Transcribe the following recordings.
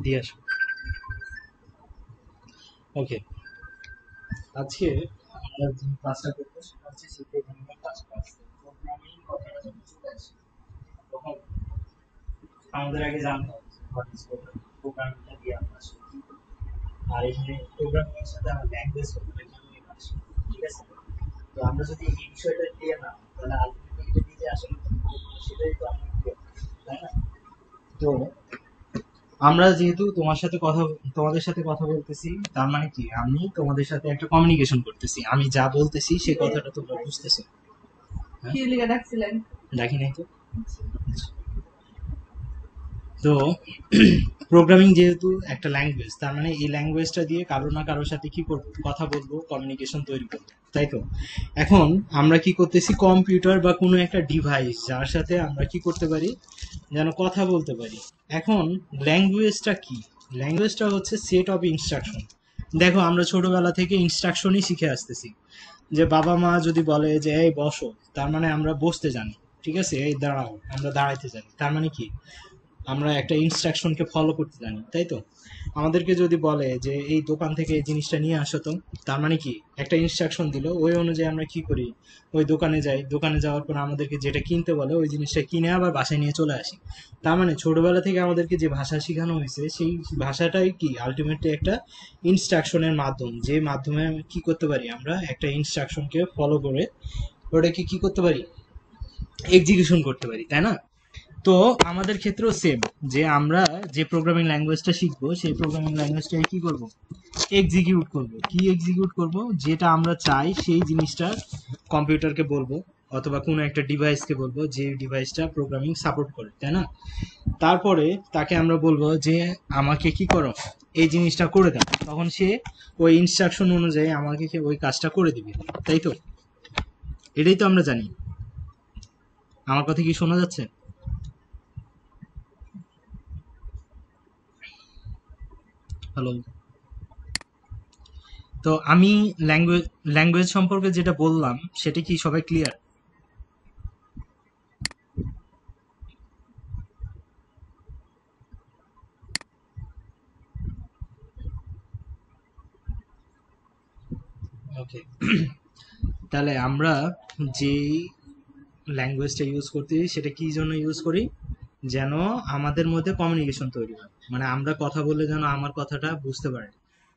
দিয়ে আসো। ওকে, আজকে আমরা যে ক্লাসটা করবো সেটা হচ্ছে সি প্রোগ্রামিং ক্লাস। প্রোগ্রামিং কথাটা যখন চলে আসে তখন আমাদের আগে জানতে হবে হোয়াট ইজ প্রোগ্রামিং, প্রোগ্রামিংটা দিয়ে আমরা আসলে কি করি। আর এখানে প্রোগ্রামিং এর সাথে আমার ল্যাঙ্গুয়েজ কথাটা কিভাবে আসে, ঠিক আছে? তো আমরা যদি এই বিষয়টা দিয়ে না, তাহলে আলটিমেটলি এটা দিয়ে যে আসলে সেটাই তো আমরা কি, তাই না? তো আমরা যেহেতু তোমাদের সাথে কথা বলতেছি, তার মানে কি আমি তোমাদের সাথে একটা কমিউনিকেশন করতেছি, আমি যা বলতেছি সেই কথাটা তোমরা বুঝতেছো। হ্যাঁ? দেখি নাই তো। তো প্রোগ্রামিং যেহেতু একটা ল্যাঙ্গুয়েজ, তার মানে এই ল্যাঙ্গুয়েজটা দিয়ে কারো না কারোর সাথে কি করবো, কথা বলবো, কমিউনিকেশন তৈরি করবো, তাই তো? এখন আমরা কি করতেছি, কম্পিউটার বা কোনো একটা ডিভাইস যার সাথে আমরা কি করতে পারি, যেন কথা বলতে পারি। এখন ল্যাঙ্গুয়েজটা কি? ল্যাঙ্গুয়েজটা হচ্ছে সেট অফ ইনস্ট্রাকশন। দেখো আমরা ছোটবেলা থেকে ইনস্ট্রাকশনই শিখে আসতেছি, যে বাবা মা যদি বলে যে এই বসো, তার মানে আমরা বসতে জানি, ঠিক আছে? এই দাঁড়াও, আমরা দাঁড়াইতে জানি, তার মানে কি আমরা একটা ইনস্ট্রাকশনকে ফলো করতে জানি, তাই তো? আমাদেরকে যদি বলে যে এই দোকান থেকে এই জিনিসটা নিয়ে আসো, তো তার মানে কি একটা ইনস্ট্রাকশন দিল, ওই অনুযায়ী আমরা কি করি, ওই দোকানে যাই, দোকানে যাওয়ার পর আমাদেরকে যেটা কিনতে বলে ওই জিনিসটা কিনে আবার বাসায় নিয়ে চলে আসি। তার মানে ছোটবেলা থেকে আমাদেরকে যে ভাষা শেখানো হয়েছে সেই ভাষাটাই কি আলটিমেটলি একটা ইনস্ট্রাকশনের মাধ্যম, যে মাধ্যমে কি করতে পারি, আমরা একটা ইনস্ট্রাকশনকে ফলো করে ওটাকে কি করতে পারি, এক্সিকিউশন করতে পারি, তাই না? তো আমাদের ক্ষেত্রেও সেম, যে আমরা যে প্রোগ্রামিং ল্যাঙ্গুয়েজটা শিখবো সেই প্রোগ্রামিং ল্যাঙ্গুয়েজটাকে কি করব, এক্সিকিউট করব। কি এক্সিকিউট করব? যেটা আমরা চাই সেই জিনিসটা কম্পিউটারকে বলবো, অথবা কোনো একটা ডিভাইসকে বলবো যে ডিভাইসটা প্রোগ্রামিং সাপোর্ট করে, তাই না? তারপরে তাকে আমরা বলবো যে আমাকে কি করো, এই জিনিসটা করে দাও, তখন সে ওই ইনস্ট্রাকশন অনুযায়ী আমাকে ওই কাজটা করে দিবে, তাই তো? এটাই তো আমরা জানি। আমার কথা কি শোনা যাচ্ছে? হ্যালো। তো আমি ল্যাঙ্গুয়েজ ল্যাঙ্গুয়েজ সম্পর্কে যেটা বললাম সেটা কি সবাই ক্লিয়ার? ওকে, তাহলে আমরা যেই ল্যাঙ্গুয়েজটা ইউজ করতেছি সেটা কি জন্য ইউজ করি, যেন আমাদের মধ্যে কমিউনিকেশন তৈরি হয়, মানে আমরা কথা বললে যেন আমার কথাটা বুঝতে পারে।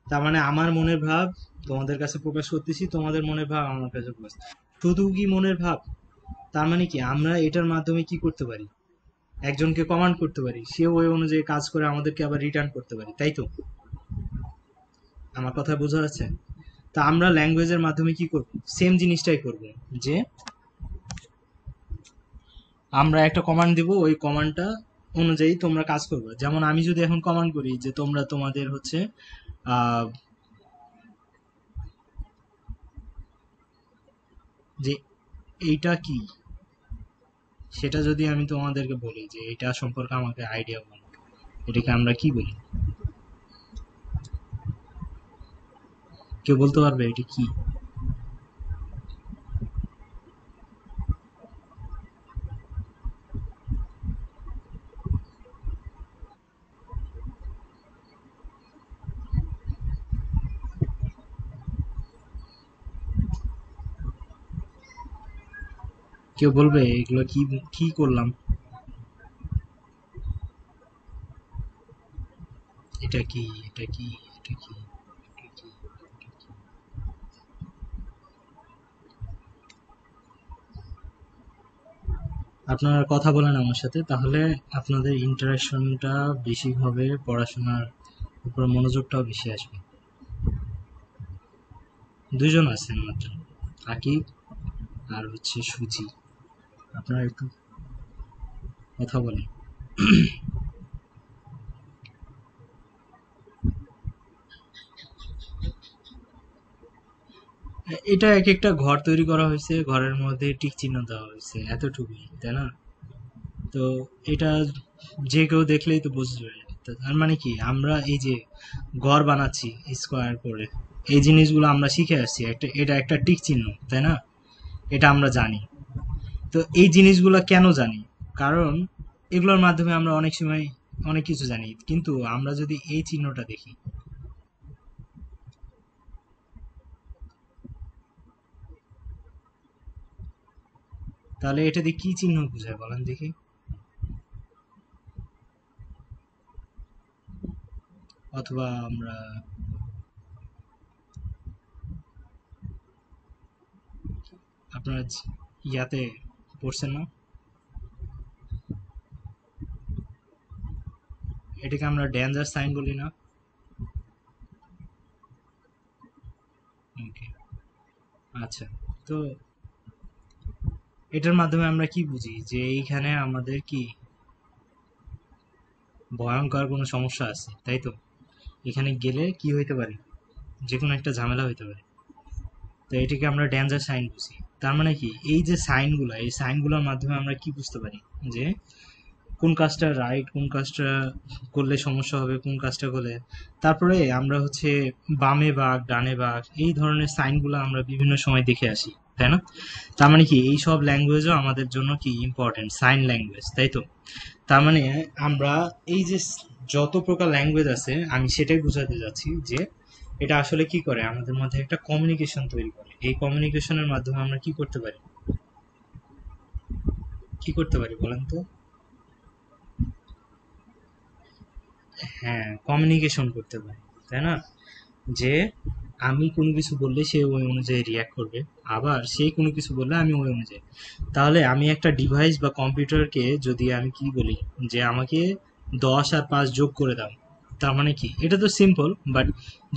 তার মানে আমার মনের ভাব তোমাদের কাছে প্রকাশ করতেছি, তোমাদের মনের ভাব আমার কাছে প্রকাশ। শুধু কি মনের ভাব? তার মানে কি আমরা এটার মাধ্যমে কি করতে পারি, একজনকে কমান্ড করতে পারি, সে ওই অনুযায়ী কাজ করে আমাদেরকে আবার রিটার্ন করতে পারি, তাই তো? আমার কথা বোঝা যাচ্ছে? তা আমরা ল্যাঙ্গুয়েজের মাধ্যমে কি করব, সেম জিনিসটাই করব, যে আমরা একটা কমান্ড দিব, ওই কমান্ডটা অনুযায়ী তোমরা কাজ করবে। যেমন আমি যদি এখন কমান্ড করি যে তোমরা তোমাদের হচ্ছে যে এইটা কি, সেটা যদি আমি তোমাদেরকে বলি যে এটা সম্পর্কে আমাকে আইডিয়া বলো, এটাকে আমরা কি বলি? কেউ বলতে পারবে এটা কি? কেউ বলবে এগুলো কি, কি করলাম, এটা কি, এটা কি, এটা কি, এটা কি? আপনারা কথা বলেন আমার সাথে, তাহলে আপনাদের ইন্টারাকশনটা বেশি হবে, পড়াশোনার উপর মনোযোগটাও বেশি আসবে। দুজন আছেন মাত্র, আকিব আর হচ্ছে সুজি। আপনারা একটু কথা বলেন। এটা এক একটা ঘর তৈরি করা হয়েছে, ঘরের মধ্যে টিক চিহ্ন দেওয়া হয়েছে, এতটুকুই, তাই না? তো এটা যে কেউ দেখলেই তো বুঝবে। তার মানে কি আমরা এই যে ঘর বানাচ্ছি স্কোয়ার করে, এই জিনিসগুলো আমরা শিখে আসছি, একটা এটা একটা টিক চিহ্ন, তাই না? এটা আমরা জানি। তো এই জিনিসগুলো কেন জানি, কারণ এগুলোর মাধ্যমে আমরা অনেক সময় অনেক কিছু জানি, কিন্তু আমরা যদি এই চিহ্নটা দেখি, তাহলে এটা দিয়ে কি চিহ্ন বোঝায় বলেন দেখি? অথবা আমরা আপনার ইয়াতে পড়ছেন না, এটাকে আমরা ডেঞ্জার সাইন বলি না? ওকে, আচ্ছা। তো এটার মাধ্যমে আমরা কি বুঝি যে এইখানে আমাদের কি ভয়ঙ্কর কোনো সমস্যা আছে, তাই তো? এখানে গেলে কি হইতে পারে, যে কোনো একটা ঝামেলা হইতে পারে। তো এটাকে আমরা ডেঞ্জার সাইন বুঝি। তার মানে কি, এই যে সাইনগুলো, এই সাইনগুলোর মাধ্যমে আমরা কি বুঝতে পারি যে কোন কাজটা রাইট, কোন কাজটা করলে সমস্যা হবে, কোন কাজটা করলে। তারপরে আমরা হচ্ছে বামে বাঁক, ডানে বাঁক, এই ধরনের সাইনগুলো আমরা বিভিন্ন সময় দেখে আসি, তাই না? তার মানে কি, এই সব ল্যাঙ্গুয়েজও আমাদের জন্য কি ইম্পর্টেন্ট, সাইন ল্যাঙ্গুয়েজ, তাই তো? তার মানে আমরা এই যে যত প্রকার ল্যাঙ্গুয়েজ আছে, আমি সেটাই বোঝাতে যাচ্ছি যে এটা আসলে কি করে, আমাদের মধ্যে একটা কমিউনিকেশন তৈরি করে। এই কমিউনিকেশনের মাধ্যমে আমরা কি করতে পারি, কি করতে পারি বলেন তো? হ্যাঁ, কমিউনিকেশন করতে পারি, তাই না? যে আমি কোনো কিছু বললে সে ওই অনুযায়ী রিয়াক্ট করবে, আবার সে কোনো কিছু বললে আমি ওই অনুযায়ী। তাহলে আমি একটা ডিভাইস বা কম্পিউটারকে যদি আমি কি বলি যে আমাকে 10 আর 5 যোগ করে দাও, তার মানে কি, এটা তো সিম্পল, বাট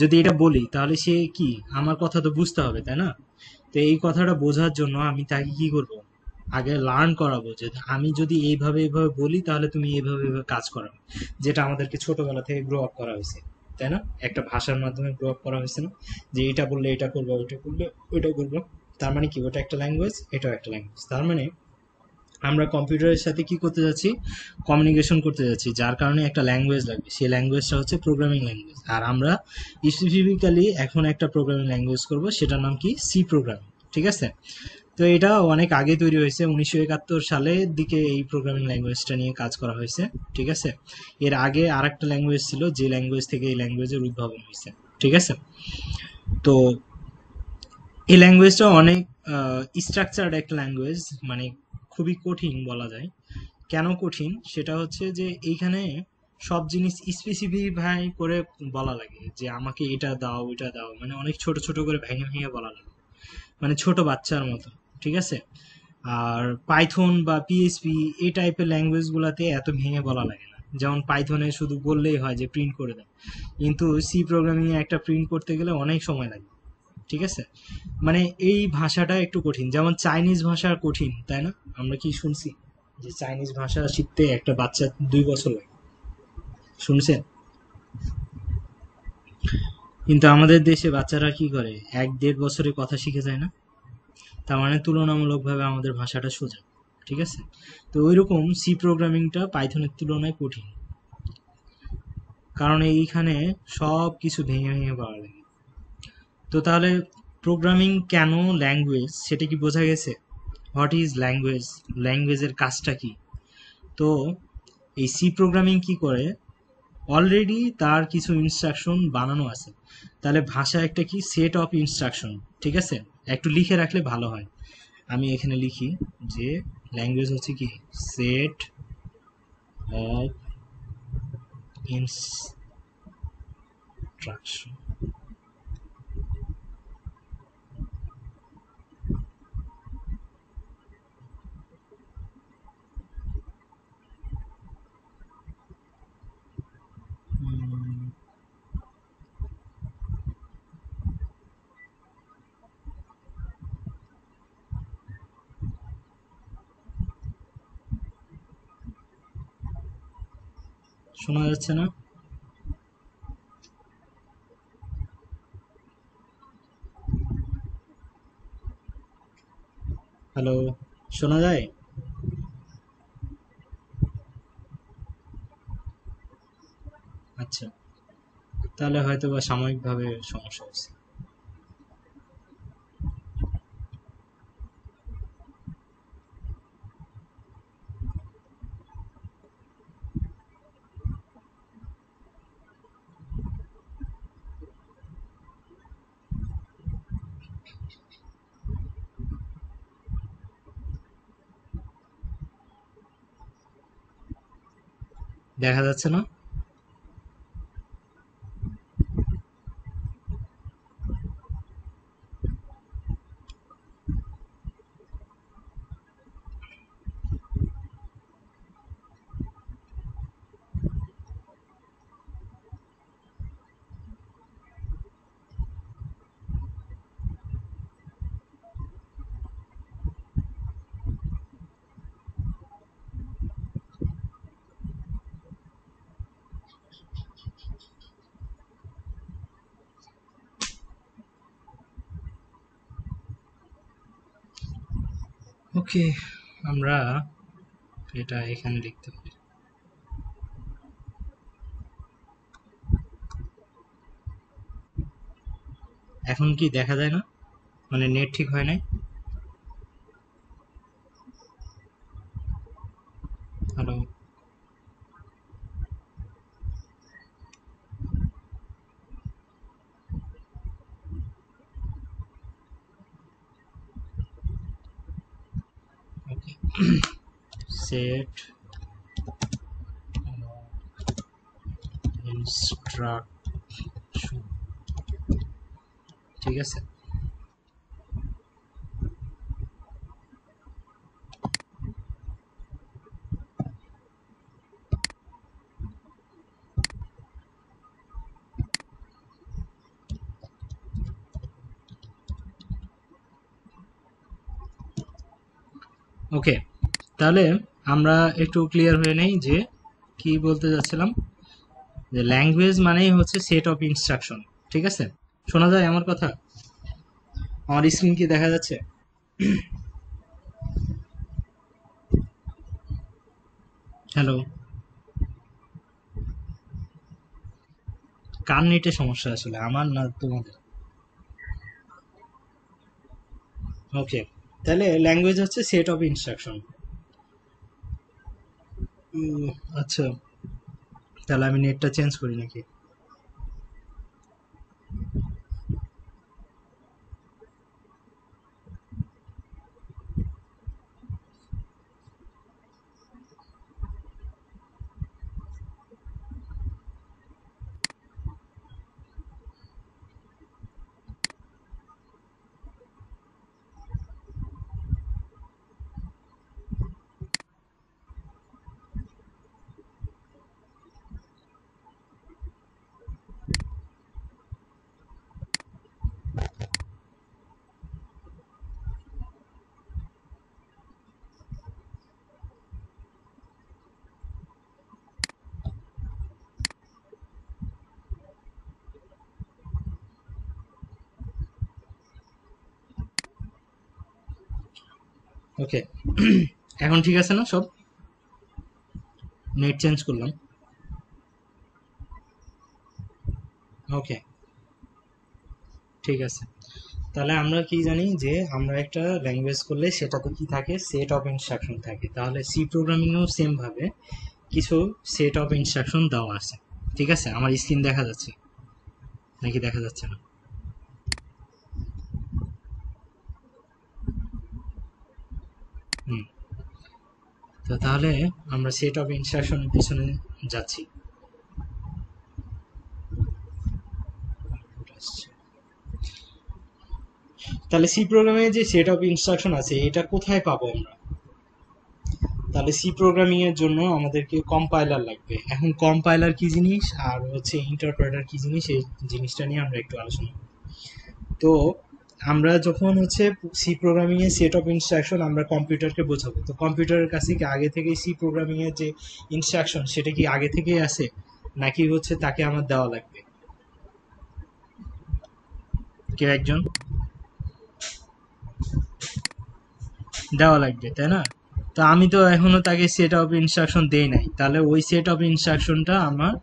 যদি এটা বলি তাহলে সে কি, আমার কথা তো বুঝতে হবে, তাই না? তো এই কথাটা বোঝার জন্য আমি তাকে কি করব, আগে লার্ন করাবো যে আমি যদি এইভাবে এইভাবে বলি তাহলে তুমি এইভাবে এইভাবে কাজ করাবে, যেটা আমাদেরকে ছোটবেলা থেকে গ্রো আপ করা হয়েছে, তাই না? একটা ভাষার মাধ্যমে গ্রো আপ করা হয়েছে না, যে এটা বললে এটা করবো, ওইটা করলে ওইটা করবো। তার মানে কি, ওটা একটা ল্যাঙ্গুয়েজ, এটাও একটা ল্যাঙ্গুয়েজ। তার মানে আমরা কম্পিউটারের সাথে কি করতে যাচ্ছি, কমিউনিকেশন করতে যাচ্ছি, যার কারণে একটা ল্যাঙ্গুয়েজ লাগবে। সেই ল্যাঙ্গুয়েজটা হচ্ছে প্রোগ্রামিং ল্যাঙ্গুয়েজ। আর আমরা স্পেসিফিক্যালি এখন একটা প্রোগ্রামিং ল্যাঙ্গুয়েজ করব, সেটার নাম কি, সি প্রোগ্রামিং। ঠিক আছে? তো এটা অনেক আগে তৈরি হয়েছে, 1971 সালের দিকে এই প্রোগ্রামিং ল্যাঙ্গুয়েজটা নিয়ে কাজ করা হয়েছে। ঠিক আছে? এর আগে আর একটা ল্যাঙ্গুয়েজ ছিল, যে ল্যাঙ্গুয়েজ থেকে এই ল্যাঙ্গুয়েজের উদ্ভাবন হয়েছে। ঠিক আছে? তো এই ল্যাঙ্গুয়েজটা অনেক স্ট্রাকচার্ড একটা ল্যাঙ্গুয়েজ, মানে খুবই কঠিন বলা যায়। কেন কঠিন, সেটা হচ্ছে যে এইখানে সব জিনিস স্পেসিফিক ভাই করে বলা লাগে, যে আমাকে এটা দাও ওইটা দাও, মানে অনেক ছোট ছোট করে ভেঙে ভেঙে বলা লাগে, মানে ছোট বাচ্চার মতো। ঠিক আছে? আর পাইথন বা পিএইচপি এই টাইপের ল্যাঙ্গুয়েজ গুলাতে এত ভেঙে বলা লাগে না। যেমন পাইথনে শুধু বললেই হয় যে প্রিন্ট করে দেয়, কিন্তু সি প্রোগ্রামিং এ একটা প্রিন্ট করতে গেলে অনেক সময় লাগে। ঠিক আছে? মানে এই ভাষাটা একটু কঠিন, যেমন চাইনিজ ভাষা কঠিন, তাই না? আমরা কি শুনছি যে চাইনিজ ভাষা শিখতে একটা বাচ্চা 2 বছর লাগে, শুনছেন? কিন্তু আমাদের দেশে বাচ্চারা কি করে, 1-1.5 বছরে কথা শিখে যায় না? তার মানে তুলনামূলকভাবে আমাদের ভাষাটা সোজা। ঠিক আছে? তো ওইরকম সি প্রোগ্রামিংটা পাইথনের তুলনায় কঠিন, কারণ এইখানে সব কিছু ভেঙে ভেঙে পাওয়া লাগে। তো তাহলে প্রোগ্রামিং কেন ল্যাঙ্গুয়েজ, সেটা কি বোঝা গেছে? হোয়াট ইজ ল্যাঙ্গুয়েজ, ল্যাঙ্গুয়েজের কাজটা কি? তো এই সি প্রোগ্রামিং কি করে, অলরেডি তার কিছু ইনস্ট্রাকশন বানানো আছে। তাহলে ভাষা একটা কি, সেট অফ ইনস্ট্রাকশন। ঠিক আছে? একটু লিখে রাখলে ভালো হয়। আমি এখানে লিখি যে ল্যাঙ্গুয়েজ হচ্ছে কি, সেট অফ ইনস্ট্রাকশন। শোনা যাচ্ছে না? হ্যালো, শোনা যায়? আচ্ছা, তাহলে হয়তো বা সাময়িকভাবে সমস্যা হচ্ছে। দেখা যাচ্ছে না? ওকে, আমরা এটা এখানে লিখতে পারি। এখন কি দেখা যায় না? মানে নেট ঠিক হয় নাই? হ্যালো? ওকে, সেট ইনস্ট্রাকশন, ঠিক আছে। ওকে, তাহলে আমরা একটু ক্লিয়ার হয়ে নেই যে কি বলতে যাচ্ছিলাম। যে ল্যাঙ্গুয়েজ মানেই হচ্ছে সেট অফ ইনস্ট্রাকশন, ঠিক আছে। শোনা যায় আমার কথা? আমার স্ক্রিন কি দেখা যাচ্ছে? হ্যালো? কার নেটে সমস্যা আসলে, আমার না তোমাদের? ওকে, তাহলে ল্যাঙ্গুয়েজ হচ্ছে সেট অফ ইনস্ট্রাকশন। আচ্ছা, তাহলে আমি নেটটা চেঞ্জ করি নাকি? ওকে, এখন ঠিক আছে না সব? নেট চেঞ্জ করলাম। ওকে, ঠিক আছে। তাহলে আমরা কি জানি যে আমরা একটা ল্যাঙ্গুয়েজ করলে সেটাতে কি থাকে, সেট অফ ইনস্ট্রাকশন থাকে। তাহলে সি প্রোগ্রামিংয়েও সেম ভাবে কিছু সেট অফ ইনস্ট্রাকশন দেওয়া আছে, ঠিক আছে। আমার স্ক্রিন দেখা যাচ্ছে নাকি দেখা যাচ্ছে না? হুম, তো তাহলে আমরা সেট অফ ইনস্ট্রাকশনের পিছনে যাচ্ছি। তাহলে সি প্রোগ্রামে যে সেট অফ ইনস্ট্রাকশন আছে এটা কোথায় পাবো আমরা? তাহলে সি প্রোগ্রামিং এর জন্য আমাদেরকে কম্পাইলার লাগবে। এখন কম্পাইলার কি জিনিস আর হচ্ছে ইন্টারপ্রেটার কি জিনিস, এই জিনিসটা নিয়ে আমরা একটু আলোচনা করব। তো আমরা যখন হচ্ছে সি প্রোগ্রামিং এর সেট অফ ইনস্ট্রাকশন আমরা কম্পিউটারকে বোঝাবো, তো কম্পিউটারের কাছে কি আগে থেকেই সি প্রোগ্রামিং এর যে ইনস্ট্রাকশন সেটা কি আগে থেকেই আছে, নাকি হচ্ছে তাকে আমার দেওয়া লাগবে? কেউ একজন? দেওয়া লাগবে, তাই না? তো আমি তো এখনো তাকে সেট অফ ইনস্ট্রাকশন দেই নাই, তাহলে ওই সেট অফ ইনস্ট্রাকশনটা আমার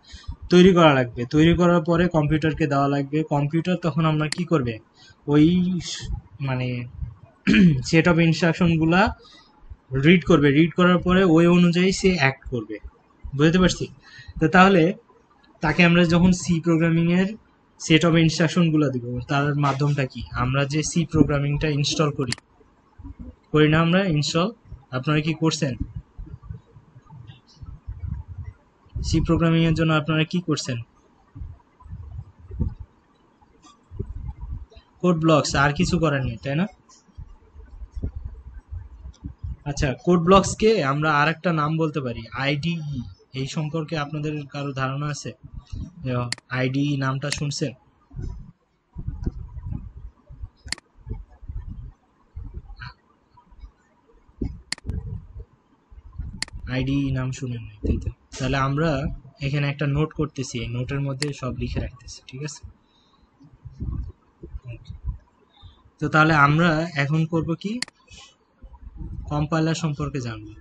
তৈরি করা লাগবে। তৈরি করার পরে কম্পিউটারকে দেওয়া লাগবে। কম্পিউটার তখন আমরা কি করবে, ওই মানে সেট অফ ইনস্ট্রাকশন গুলা রিড করবে। রিড করার পরে ওই অনুযায়ী সে অ্যাক্ট করবে। বুঝতে পারছি? তো তাহলে তাকে আমরা যখন সি প্রোগ্রামিং এর সেট অফ ইনস্ট্রাকশন গুলো দিব, তার মাধ্যমটা কি, আমরা যে সি প্রোগ্রামিংটা ইনস্টল করি করি না আমরা ইনস্টল, আপনারা কি করছেন সি প্রোগ্রামিং এর জন্য, আপনারা কি করছেন, কোড ব্লকস, আর কিছু করেননি তাই না? আচ্ছা, কোড ব্লকস কে আমরা আর একটা নাম বলতে পারি আইডিই। এই সম্পর্কে আপনাদের কারো ধারণা আছে? আইডিই নামটা শুনছেন? আইডি নাম শুনেন নাই, তাই তো? তাহলে আমরা এখানে একটা নোট করতেছি, এই নোটের মধ্যে সব লিখে রাখতেছি, ঠিক আছে? তো তাহলে আমরা এখন করব কি, কম্পাইলার সম্পর্কে জানবো।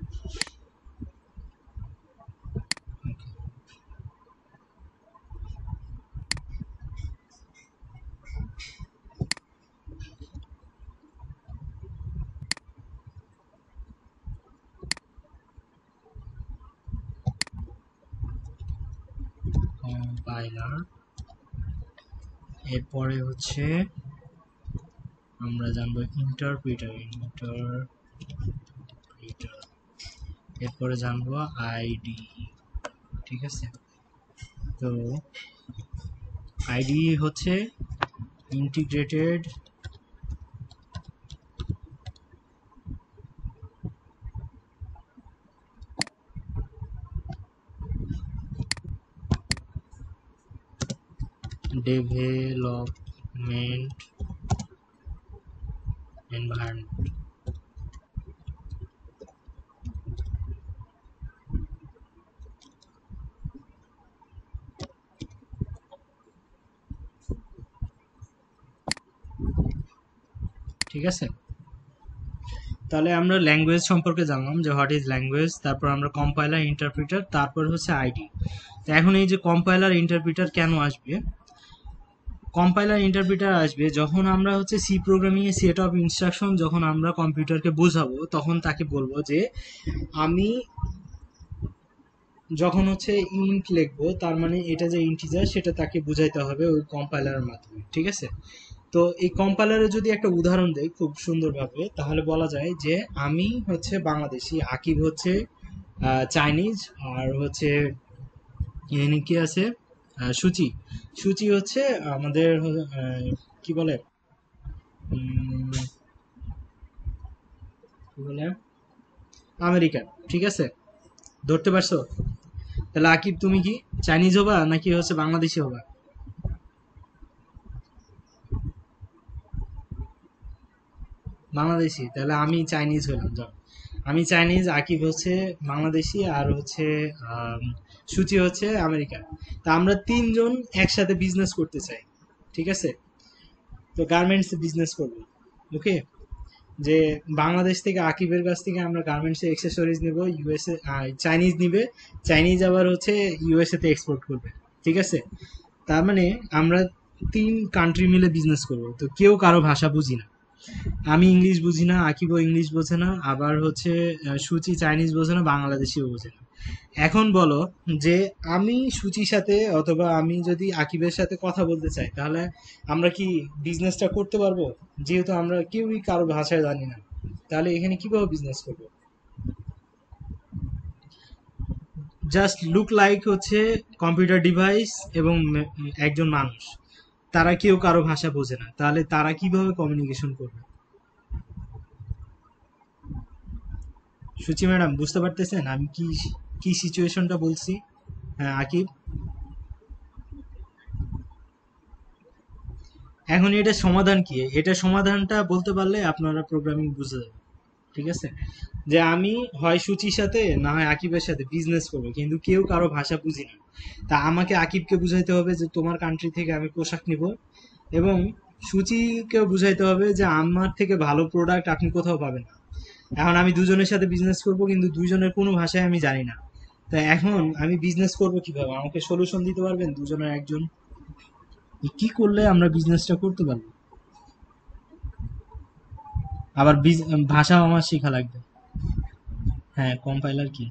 কম্পাইলার, এরপরে হচ্ছে আমরা জানবো ইন্টারপ্রিটার, এরপরে জানবো আইডি, ঠিক আছে? তো আইডি হচ্ছে ইন্টিগ্রেটেড ডেভেলপমেন্ট এনভায়রনমেন্ট। ঠিক আছে, তাহলে আমরা ল্যাঙ্গুয়েজ সম্পর্কে জানলাম যে হোয়াট ইজ ল্যাঙ্গুয়েজ, তারপর আমরা কম্পাইলার, ইন্টারপ্রিটার, তারপর হচ্ছে আইডি। তো এখন এই যে কম্পাইলার ইন্টারপ্রিটার কেন আসবে, কম্পাইলার ইন্টারপ্রিটার আসবে যখন আমরা হচ্ছে সি প্রোগ্রামিং এর সেট অফ ইনস্ট্রাকশন যখন আমরা কম্পিউটারকে বোঝাবো, তখন তাকে বলবো যে আমি যখন হচ্ছে ইন্ট লিখবো, তার মানে এটা যে ইন্টিজার সেটা তাকে বুঝাইতে হবে ওই কম্পাইলারের মাধ্যমে, ঠিক আছে? তো এই কম্পাইলারে যদি একটা উদাহরণ দেই খুব সুন্দরভাবে, তাহলে বলা যায় যে আমি হচ্ছে বাংলাদেশি, আকিব হচ্ছে চাইনিজ, আর হচ্ছে এখানে কি আছে, সূচি, সূচি হচ্ছে আমাদের কি বলে, উম, কি বলে, আমেরিকান, ঠিক আছে? ধরতে পারছো? তাহলে আকিব তুমি কি চাইনিজ হবা নাকি হচ্ছে বাংলাদেশি হবা? বাংলাদেশি, তাহলে আমি চাইনিজ হলাম, যাও। আমি চাইনিজ, আকিব হচ্ছে বাংলাদেশি, আর হচ্ছে আম, সূচি হচ্ছে আমেরিকান। তা আমরা তিনজন একসাথে বিজনেস করতে চাই, ঠিক আছে? তো গার্মেন্টস বিজনেস করবো, ওকে? যে বাংলাদেশ থেকে আকিবের কাছ থেকে আমরা গার্মেন্টস এর এক্সেসরিজ নিব, ইউএসএ চাইনিজ নিবে, চাইনিজ আবার হচ্ছে ইউএসএ তে এক্সপোর্ট করবে, ঠিক আছে? তার মানে আমরা তিন কান্ট্রি মিলে বিজনেস করব, তো কেউ কারো ভাষা বুঝি না। আমি ইংলিশ বুঝি না, আকিবও ইংলিশ বোঝে না, আবার হচ্ছে সুচি চাইনিজ বোঝে না, বাংলাদেশিও বোঝে না। এখন বলো যে আমি সুচির সাথে অথবা আমি যদি আকিবের সাথে কথা বলতে চাই, তাহলে আমরা কি বিজনেসটা করতে পারবো? যেহেতু আমরা কেউই কারো ভাষায় জানি না, তাহলে এখানে কিভাবে বিজনেস করবো? জাস্ট লুক লাইক হচ্ছে কম্পিউটার ডিভাইস এবং একজন মানুষ, তারা কেউ কারো ভাষা বোঝে না, তাহলে তারা কিভাবে কমিউনিকেশন করবে? সুচি ম্যাডাম বুঝতে পারতেছেন আমি কি কি সিচুয়েশনটা বলছি? হ্যাঁ আকিব, এখন এটা সমাধান কি, এটা সমাধানটা বলতে পারলে আপনারা প্রোগ্রামিং বুঝে যাবেন, ঠিক আছে? যে আমি হয় সুচির সাথে না হয় আকিবের সাথে বিজনেস করবো, কিন্তু কেউ কারো ভাষা বুঝি না। তা আমাকে আকিবকে বুঝাইতে হবে যে তোমার কান্ট্রি থেকে আমি পোশাক নিব, এবং সুচিকে বুঝাইতে হবে যে আমার থেকে ভালো প্রোডাক্ট আপনি কোথাও পাবেন না। এখন আমি দুজনের সাথে বিজনেস করব, কিন্তু দুইজনের কোনো ভাষায় আমি জানি না। তা এখন আমি বিজনেস করব কিভাবে, আমাকে সলিউশন দিতে পারবেন দুজনের একজন? কি করলে আমরা বিজনেসটা করতে পারবো? আবার ভাষাও আমার শেখা লাগবে। হ্যাঁ, কম্পাইলার কি?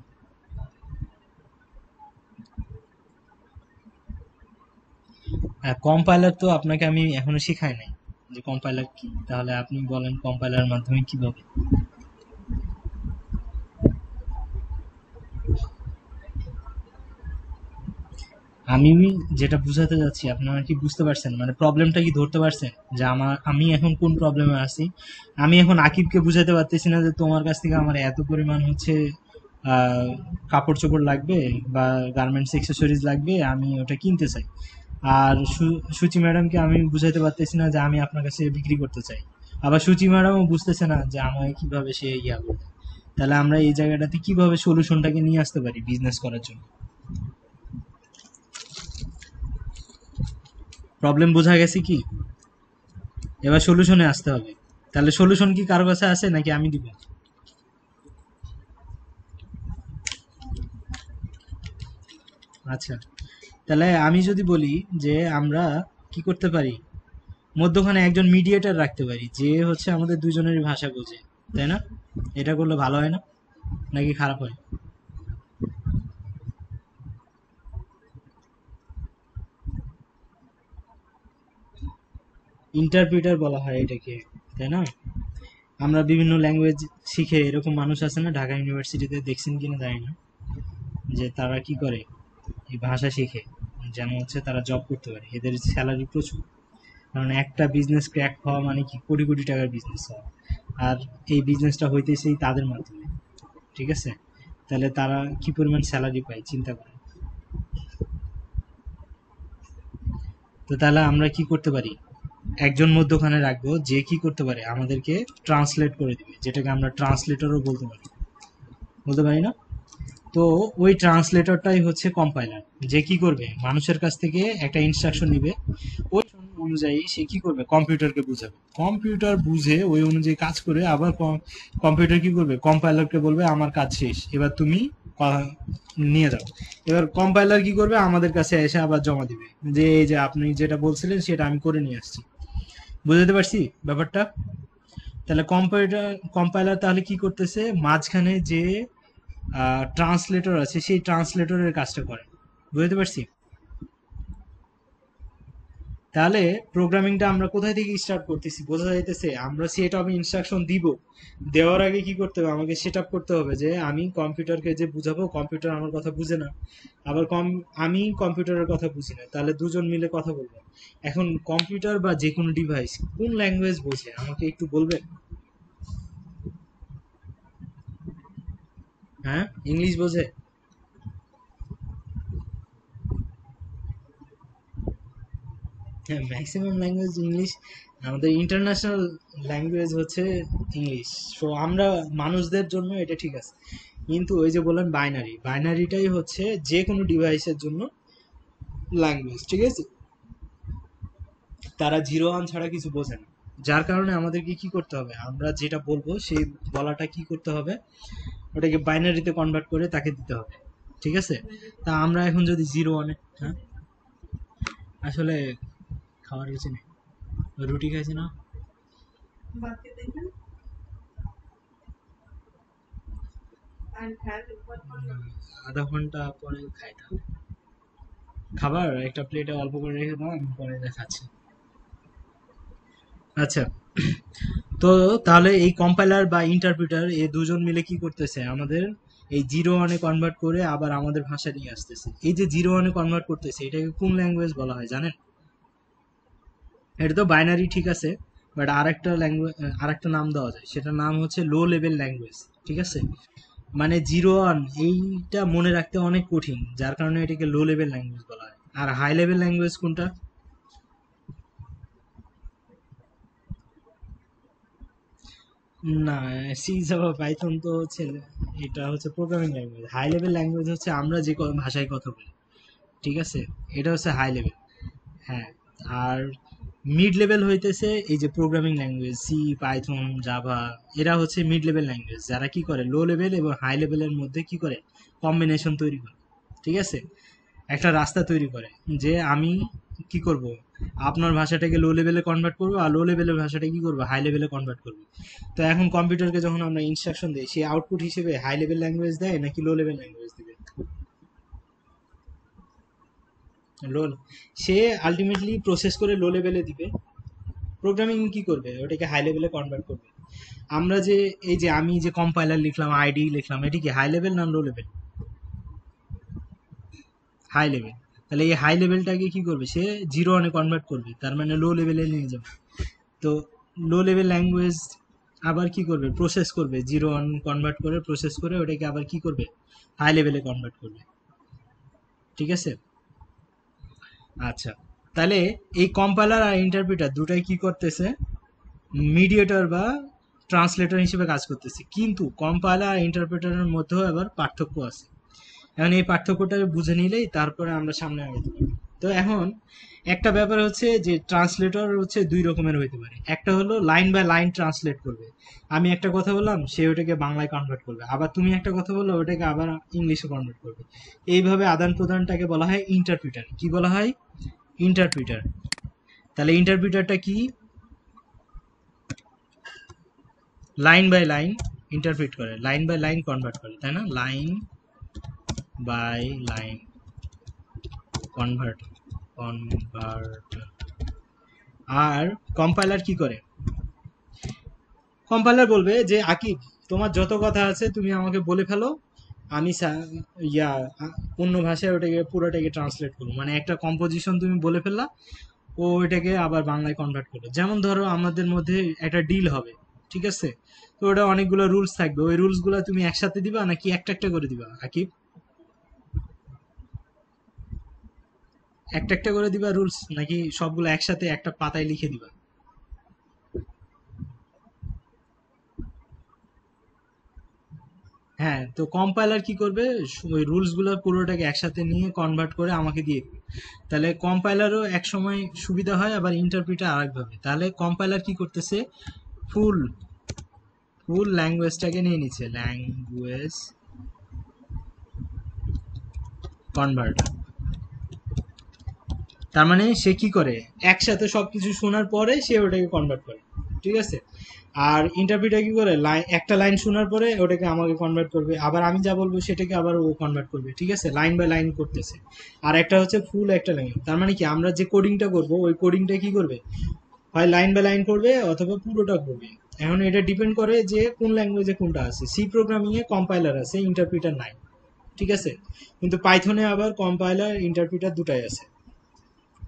কম্পাইলার তো আপনাকে আমি এখনো শিখাই নাই যে কম্পাইলার কি, তাহলে আপনি বলেন কম্পাইলার মাধ্যমে কিভাবে। আমি যেটা বুঝাতে যাচ্ছি আপনারা কি বুঝতে পারছেন, মানে প্রবলেমটা কি ধরতে পারছেন যে আমি এখন কোন প্রবলেমে আছি। আমি এখন আকিবকে বুঝাতে পারতেছি না যে তোমার কাছ থেকে আমার এত পরিমাণ হচ্ছে আহ, কাপড় চোপড় লাগবে বা গার্মেন্টস এক্সেসরিজ লাগবে, আমি ওটা কিনতে চাই। আর সুচি ম্যাডামকে আমি বুঝাইতে পারতেছি না যে আমি আপনার কাছে বিক্রি করতে চাই। আবার সুচি ম্যাডামও বুঝতেছে না যে আমাকে কিভাবে সে ইয়া করবে। তাহলে আমরা এই জায়গাটাতে কিভাবে সলিউশনটাকে নিয়ে আসতে পারি বিজনেস করার জন্য। প্রবলেম বোঝা গেছে কি? এবার সলিউশনে আসতে হবে। তাহলে সলিউশন কি কারো কাছে আছে নাকি আমি দিব? আচ্ছা, তাহলে আমি যদি বলি যে আমরা কি করতে পারি, মধ্যখানে একজন মিডিয়েটর রাখতে পারি যে হচ্ছে আমাদের দুজনেরই ভাষা বোঝে, তাই না? এটা করলে ভালো হয় না নাকি খারাপ হয়? ইন্টারপ্রিটার বলা হয় এটাকে, তাই না? আমরা বিভিন্ন ল্যাঙ্গুয়েজ শিখে এরকম মানুষ আছে না ঢাকা ইউনিভার্সিটিতে, দেখছেন কিনা জানি না, যে তারা কি করে এই ভাষা শিখে যেন হচ্ছে তারা জব করতে পারে, এদের স্যালারি প্রচুর। কারণ একটা বিজনেস ক্র্যাক হওয়া মানে কি কোটি কোটি টাকার বিজনেস হওয়া, আর এই বিজনেসটা হইতেছেই তাদের মাধ্যমে, ঠিক আছে? তাহলে তারা কি পরিমাণ স্যালারি পায় চিন্তা করেন। তো তাহলে আমরা কি করতে পারি, একজন মধ্যখানে রাখবো যে কি করতে পারে আমাদেরকে ট্রান্সলেট করে দিবে, যেটাকে আমরা ট্রান্সলেটরও বলতে পারি না? তো ওই ট্রান্সলেটরটাই হচ্ছে কম্পাইলার, যে কি করবে মানুষের কাছ থেকে একটা ইনস্ট্রাকশন নিবে, ওই অনুযায়ী সে কি করবে কম্পিউটারকে বুঝাবে, কম্পিউটার বুঝে ওই অনুযায়ী কাজ করে আবার কম্পিউটার কি করবে কম্পাইলারকে বলবে আমার কাজ শেষ, এবার তুমি নিয়ে যাও। এবার কম্পাইলার কি করবে আমাদের কাছে এসে আবার জমা দিবে যে এই যে আপনি যেটা বলছিলেন সেটা আমি করে নিয়ে আসছি। বুঝতে পারছি ব্যাপারটা? তাহলে কম্পাইলার তাহলে কি করতেছে, মাঝখানে যে ট্রান্সলেটর আছে সেই ট্রান্সলেটরের কাজটা করে। বুঝতে পারছি? তাহলে প্রোগ্রামিংটা আমরা কোথায় থেকে স্টার্ট করতেছি বোঝা যাইতেছে, আমরা সেট অফ ইনস্ট্রাকশন দিব, দেওয়ার আগে কি করতে হবে আমাকে সেট আপ করতে হবে যে আমি কম্পিউটারকে যে বুঝাবো কম্পিউটার আমার কথা বুঝে না, আবার আমি কম্পিউটারের কথা বুঝি না, তাহলে দুজন মিলে কথা বলবো। এখন কম্পিউটার বা যে কোনো ডিভাইস কোন ল্যাঙ্গুয়েজ বোঝে আমাকে একটু বলবেন? হ্যাঁ, ইংলিশ বোঝে। হ্যাঁ, ম্যাক্সিমাম ল্যাঙ্গুয়েজ ইংলিশ, আমাদের ইন্টারন্যাশনাল ল্যাঙ্গুয়েজ হচ্ছে ইংলিশ। সো আমরা মানুষদের জন্য এটা ঠিক আছে, কিন্তু ওই যে বললেন বাইনারি, বাইনারিটাই হচ্ছে যে কোনো ডিভাইসের জন্য ল্যাঙ্গুয়েজ, ঠিক আছে? তারা জিরো ওয়ান ছাড়া কিছু বোঝে না, যার কারণে আমাদেরকে কি করতে হবে, আমরা যেটা বলবো সেই বলাটা কি করতে হবে, ওটাকে বাইনারিতে কনভার্ট করে তাকে দিতে হবে, ঠিক আছে? তা আমরা এখন যদি জিরো ওয়ানে, হ্যাঁ আসলে খাওয়ার কিছু নেই, রুটি খাইছি না। আধা ঘন্টা পরে খাই তাহলে। খাবার একটা প্লেটে অল্প করে রেখে দাও, আমি পরে দেখাচ্ছি। আচ্ছা, তো তাহলে এই কম্পাইলার বা ইন্টারপ্রিটার এই দুজন মিলে কি করতেছে আমাদের এই জিরো ওয়ানে কনভার্ট করে আবার আমাদের ভাষা নিয়ে আসতেছে। এই যে জিরো ওয়ানে কনভার্ট করতেছে এটাকে কোন ল্যাঙ্গুয়েজ বলা হয় জানেন? এটা তো বাইনারি ঠিক আছে, বাট আরেকটা ল্যাঙ্গুয়েজ, আরেকটা নাম দেওয়া যায়, সেটার নাম হচ্ছে লো লেভেল ল্যাঙ্গুয়েজ, ঠিক আছে? মানে জিরো ওয়ান এইটা মনে রাখতে অনেক কঠিন, যার কারণে এটাকে লো লেভেল ল্যাঙ্গুয়েজ বলা হয়। আর হাই লেভেল ল্যাঙ্গুয়েজ কোনটা? না, সি জাভা পাইথন তো হচ্ছে, এটা হচ্ছে programming language. High level language হচ্ছে আমরা যে ভাষায় কথা বলি, ঠিক আছে? এটা হচ্ছে হাই লেভেল। হ্যাঁ, আর মিড লেভেল হইতেছে এই যে programming language C, Python, Java, এরা হচ্ছে মিড লেভেল ল্যাঙ্গুয়েজ, যারা কি করে লো লেভেল এবং হাই লেভেলের মধ্যে কি করে কম্বিনেশন তৈরি করে, ঠিক আছে? একটা রাস্তা তৈরি করে যে আমি কি করব, আপনার ভাষাটাকে লো লেভেলে কনভার্ট করবো আর লো লেভেলের ভাষাটা কি করবো হাই লেভেলে কনভার্ট করবো। তো এখন কম্পিউটারকে যখন আমরা ইনস্ট্রাকশন দিই সেই আউটপুট হিসেবে হাই লেভেল ল্যাঙ্গুয়েজ দেয় নাকি লো লেভেল ল্যাঙ্গুয়েজ দিবে? লো, সে আলটিমেটলি প্রসেস করে লো লেভেলে দিবে। প্রোগ্রামিং কি করবে, ওটাকে হাই লেভেলে কনভার্ট করবে। আমরা যে এই যে আমি যে কম্পাইলার লিখলাম, আইডি লিখলাম, এটি কি হাই লেভেল না লো লেভেল? High level. তাহলে এই হাই লেভেলটাকে কি করবে, সে 0 কনভার্ট করবে, তার মানে লো লেভেলে নিয়ে যাবে। তো লো লেভেল ল্যাঙ্গুয়েজ আবার কি করবে, প্রসেস করবে, 0 কনভার্ট করে প্রসেস করে ওটাকে আবার কি করবে, হাই লেভেলে কনভার্ট করবে। ঠিক আছে। আচ্ছা, তাহলে এই কম্পাইলার আর ইন্টারপ্রিটার দুটাই কি করতেছে, মিডিয়েটর বা ট্রান্সলেটর হিসেবে কাজ করতেছে। কিন্তু কম্পাইলার আর ইন্টারপ্রেটারের মধ্যেও আবার পার্থক্য আছে। এখন এই পার্থক্যটা বুঝে নিলেই তারপরে আমরা সামনে আগাতে পারি। তো এখন একটা ব্যাপার হচ্ছে যে ট্রান্সলেটর হচ্ছে দুই রকমের হইতে পারে। একটা হলো লাইন বাই লাইন ট্রান্সলেট করবে, আমি একটা কথা বললাম সে ওটাকে বাংলায় কনভার্ট করবে, আবার তুমি একটা কথা বললো ওটাকে আবার ইংলিশে কনভার্ট করবে। এইভাবে আদান প্রদানটাকে বলা হয় ইন্টারপ্রিটার। কি বলা হয়? ইন্টারপ্রিটার। তাহলে ইন্টারপ্রিটারটা কি? লাইন বাই লাইন ইন্টারপ্রিট করে, লাইন বাই লাইন কনভার্ট করে, তাই না? Line by line convert convert. আর কম্পাইলার কি করে? কম্পাইলার বলবে যে আকিব, তোমার যত কথা আছে তুমি আমাকে বলে ফেলো, আমি অন্য ভাষায় ওটাকে পুরোটাকে ট্রান্সলেট করবো। মানে একটা কম্পোজিশন তুমি বলে ফেললা, ও ওইটাকে আবার বাংলায় কনভার্ট করলো। যেমন ধরো আমাদের মধ্যে একটা ডিল হবে, ঠিক আছে? তো ওটা অনেকগুলো রুলস থাকবে, ওই রুলস গুলা তুমি একসাথে দিবা নাকি একটা একটা করে দিবা আকিব? একটা একটা করে দিবা রুলস, নাকি সবগুলো একসাথে একটা পাতায় লিখে দিবা? হ্যাঁ, তো কম্পাইলার কি করবে, ওই রুলস গুলো পুরোটাকে একসাথে নিয়ে কনভার্ট করে আমাকে দিয়ে দিবে। তাহলে কম্পাইলারও এক সময় সুবিধা হয়, আবার ইন্টারপ্রিটার আরেকভাবে। তাহলে কম্পাইলার কি করতেছে, ফুল ফুল ল্যাঙ্গুয়েজটাকে নিয়ে নিচ্ছে, ল্যাঙ্গুয়েজ কনভার্ট। তার মানে সে কি করে, একসাথে সবকিছু শোনার পরে সে ওটাকে কনভার্ট করে। ঠিক আছে। আর ইন্টারপ্রিটার কি করে, একটা লাইন শোনার পরে ওটাকে আমাকে কনভার্ট করবে, আবার আমি যা বলবো সেটাকে আবার ও কনভার্ট করবে। ঠিক আছে, লাইন বাই লাইন করতেছে। আর একটা হচ্ছে ফুল একটা লাইন। তার মানে কি, আমরা যে কোডিংটা করব ওই কোডিংটা কি করবে, হয় লাইন বাই লাইন করবে অথবা পুরোটা করবে। এখন এটা ডিপেন্ড করে যে কোন ল্যাঙ্গুয়েজে কোনটা আছে। সি প্রোগ্রামিং এ কম্পাইলার আছে, ইন্টারপ্রিটার নাই। ঠিক আছে। কিন্তু পাইথনে আবার কম্পাইলার ইন্টারপ্রিটার দুটাই আছে।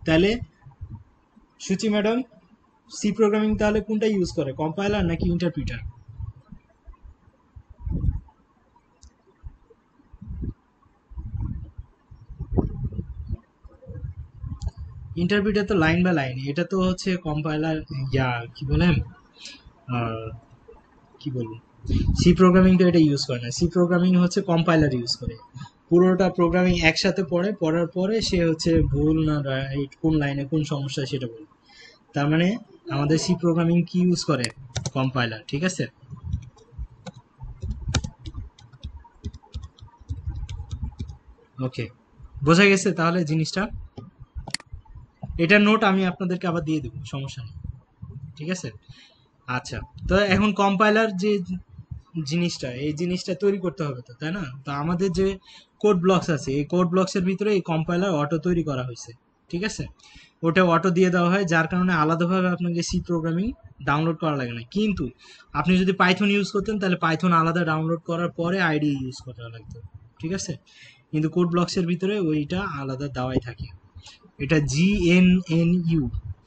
তাহলে সুচি ম্যাডাম, সি প্রোগ্রামিং তাহলে কোনটা ইউজ করে, কম্পাইলার নাকি ইন্টারপ্রিটার? ইন্টারপ্রিটার তো লাইন বাই লাইন, এটা তো হচ্ছে কম্পাইলার, কি বলেন, কি বলবো, সি প্রোগ্রামিং তো এটা ইউজ করে না। সি প্রোগ্রামিং হচ্ছে কম্পাইলার ইউজ করে, পুরোটা প্রোগ্রামিং একসাথে পড়ে, পড়ার পরে সে হচ্ছে ভুল না রাইট, কোন লাইনে কোন সমস্যা সেটা বলে। তার মানে আমাদের সি প্রোগ্রামিং কি ইউজ করে, কম্পাইলার। ঠিক আছে। ওকে, বোঝা গেছে তাহলে জিনিসটা। এটার নোট আমি আপনাদেরকে আবার দিয়ে দেবো, সমস্যা নেই। ঠিক আছে। আচ্ছা, তো এখন কম্পাইলার যে জিনিসটা, এই জিনিসটা তৈরি করতে হবে তো, তাই না? তো আমাদের যে কোড ব্লকস আছে, এই কোড ব্লকস এর ভিতরে এই কম্পাইলার অটো তৈরি করা হয়েছে। ঠিক আছে। ওটা অটো দিয়ে দেওয়া হয়, যার কারণে আলাদাভাবে আপনাকে সি প্রোগ্রামিং ডাউনলোড করা লাগে না। কিন্তু আপনি যদি পাইথন ইউজ করতেন তাহলে পাইথন আলাদা ডাউনলোড করার পরে আইডি ইউজ করা লাগতো। ঠিক আছে। কিন্তু কোড ব্লকস এর ভিতরে ওইটা আলাদা দেওয়াই থাকে। এটা GNNU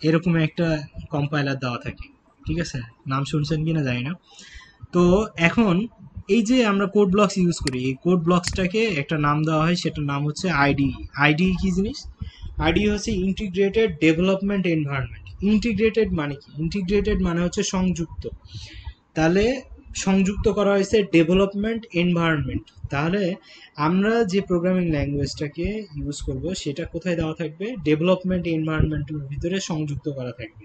এরকম একটা কম্পাইলার দেওয়া থাকে। ঠিক আছে, নাম শুনছেন কিনা জানি না। তো এখন এই যে আমরা কোড ব্লকস ইউজ করি, এই কোড ব্লকসটাকে একটা নাম দেওয়া হয়, সেটার নাম হচ্ছে আইডি। আইডি কি জিনিস? আইডি হচ্ছে ইন্টিগ্রেটেড ডেভেলপমেন্ট এনভায়রনমেন্ট। ইন্টিগ্রেটেড মানে কি, ইন্টিগ্রেটেড মানে হচ্ছে সংযুক্ত। তাহলে সংযুক্ত করা হয়েছে ডেভেলপমেন্ট এনভায়রনমেন্ট। তাহলে আমরা যে প্রোগ্রামিং ল্যাঙ্গুয়েজটাকে ইউজ করব সেটা কোথায় দেওয়া থাকবে, ডেভেলপমেন্ট এনভায়রনমেন্টের ভিতরে সংযুক্ত করা থাকবে।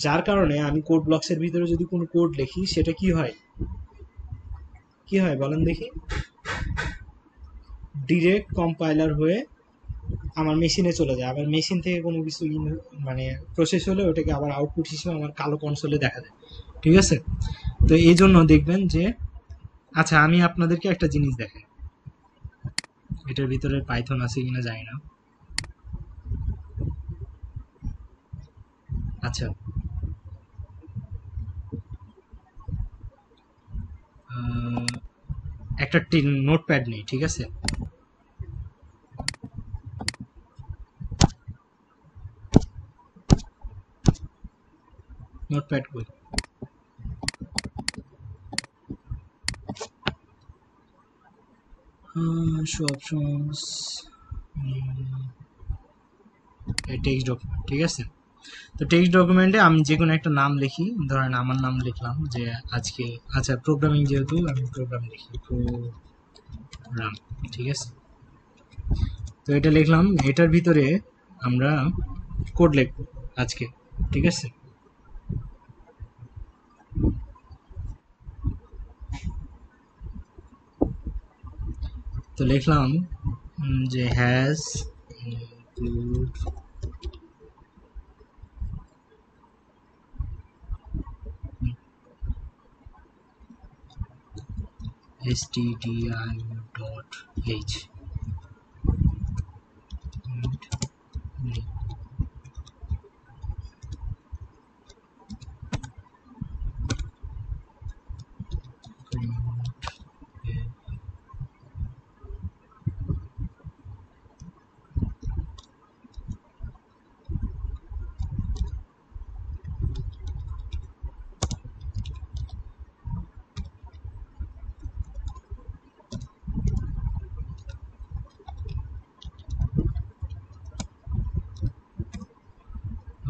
যার কারণে আমি কোড ব্লকসের ভিতরে যদি কোনো কোড লিখি, সেটা কি হয়, কি হয় বলেন দেখি, ডিরেক্ট কম্পাইলার হয়ে আমার মেশিনে চলে যায়, আবার মেশিন থেকে কোনো কিছু মানে প্রসেস হলে ওটাকে আবার আউটপুট হিসেবে আমার কালো কনসোলে দেখা যায়। ঠিক আছে। তো এই জন্য দেখবেন যে, আচ্ছা আমি আপনাদেরকে একটা জিনিস দেখাই, এটার ভিতরে পাইথন আছে কিনা জানি না। আচ্ছা, একটা নোটপ্যাড নেই, ঠিক আছে? নোটপ্যাড কই? শো অপশনস, টেক্সট ডকুমেন্ট, ঠিক আছে। তো টেক্সট ডকুমেন্টে আমি যে কোনো একটা নাম লিখি, ধরেন আমার নাম লিখলাম যে আজকে, আচ্ছা প্রোগ্রামিং যেহেতু আমি প্রোগ্রাম লিখি, প্রোগ্রাম, ঠিক আছে। তো এটা লিখলাম, এটার ভিতরে আমরা কোড লিখবো আজকে, ঠিক আছে। তো লিখলাম যে হ্যাজ ইনক্লুড stdio.h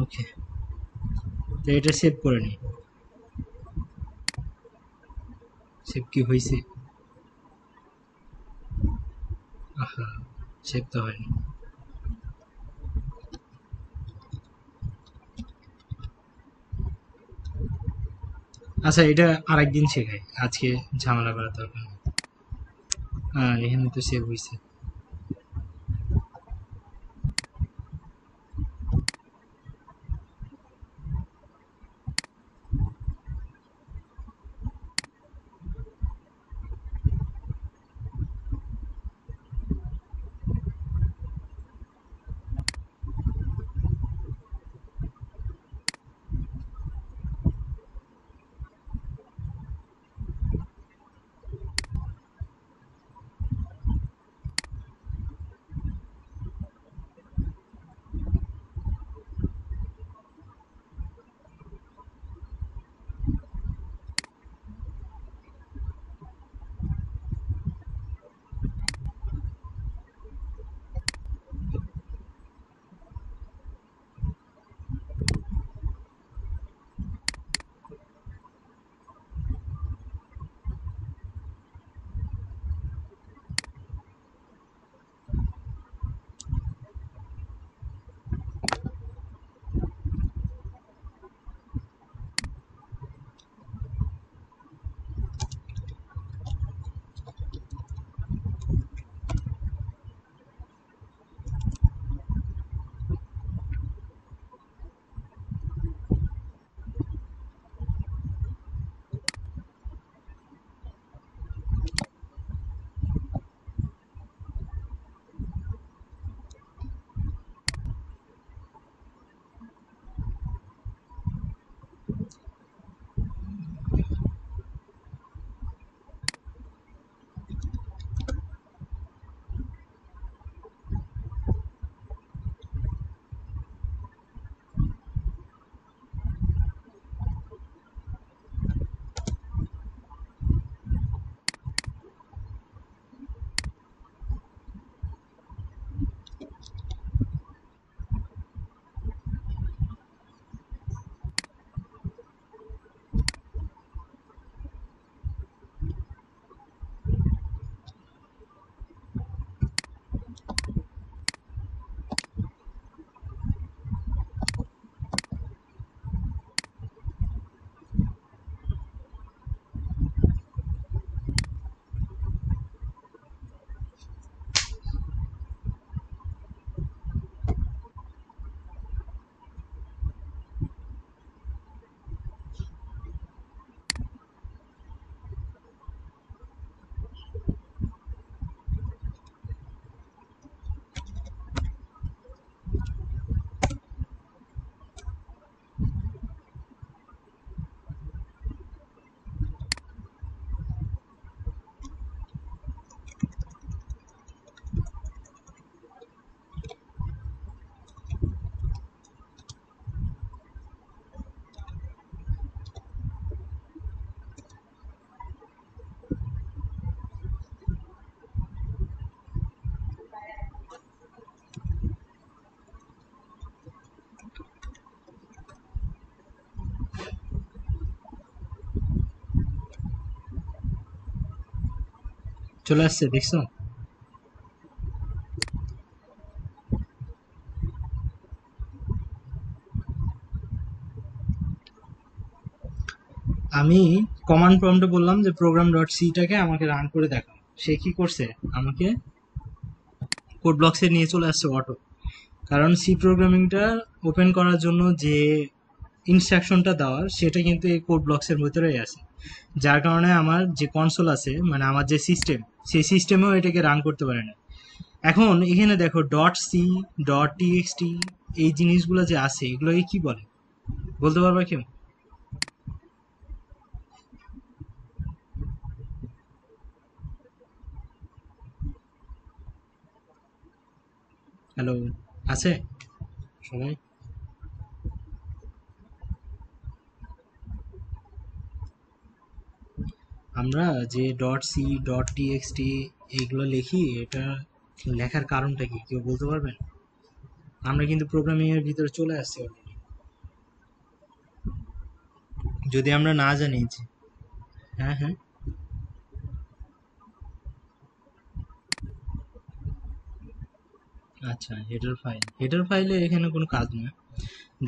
ওকে। তো এটা সেভ করে নিই। সেভ কি হয়েছে? আহা, সেভ তো হয়নি। আচ্ছা, এটা আরেকদিন শেখাই, আজকে ঝামেলা করার দরকার নেই। হ্যাঁ, এখানে তো সেভ হয়েছে। চলে আসছে, দেখছো? আমি কমান্ড প্রম্পটে বললাম যে প্রোগ্রাম ডট সিটাকে আমাকে রান করে দেখাও, সে কি করছে, আমাকে কোড ব্লকসে নিয়ে চলে আসছে অটো। কারণ সি প্রোগ্রামিংটা ওপেন করার জন্য যে ইনস্ট্রাকশনটা দেওয়ার সেটা কিন্তু এই কোড ব্লকসের ভিতরেই আছে, যার কারণে আমার যে কনসোল আছে, মানে আমার যে সিস্টেম, সেই সিস্টেমেও এটাকে রান করতে পারে না। এখন এখানে দেখো ডট সি, ডট টিএক্সটি, এই জিনিসগুলো যে আছে এগুলোকে কি বলে বলতে পারবা কেউ? হ্যালো, আছে সবাই? আমরা যে ডট সি, ডট টিএক্সটি এইগুলো লিখি, এটা লেখার কারণটা কি কেউ বলতে পারবেন? আমরা কিন্তু প্রোগ্রামিং এর ভিতরে চলে আসছি অলরেডি, যদি আমরা না জানি যে, হ্যাঁ হ্যাঁ, আচ্ছা, হেডার ফাইলে এখানে কোনো কাজ নয়।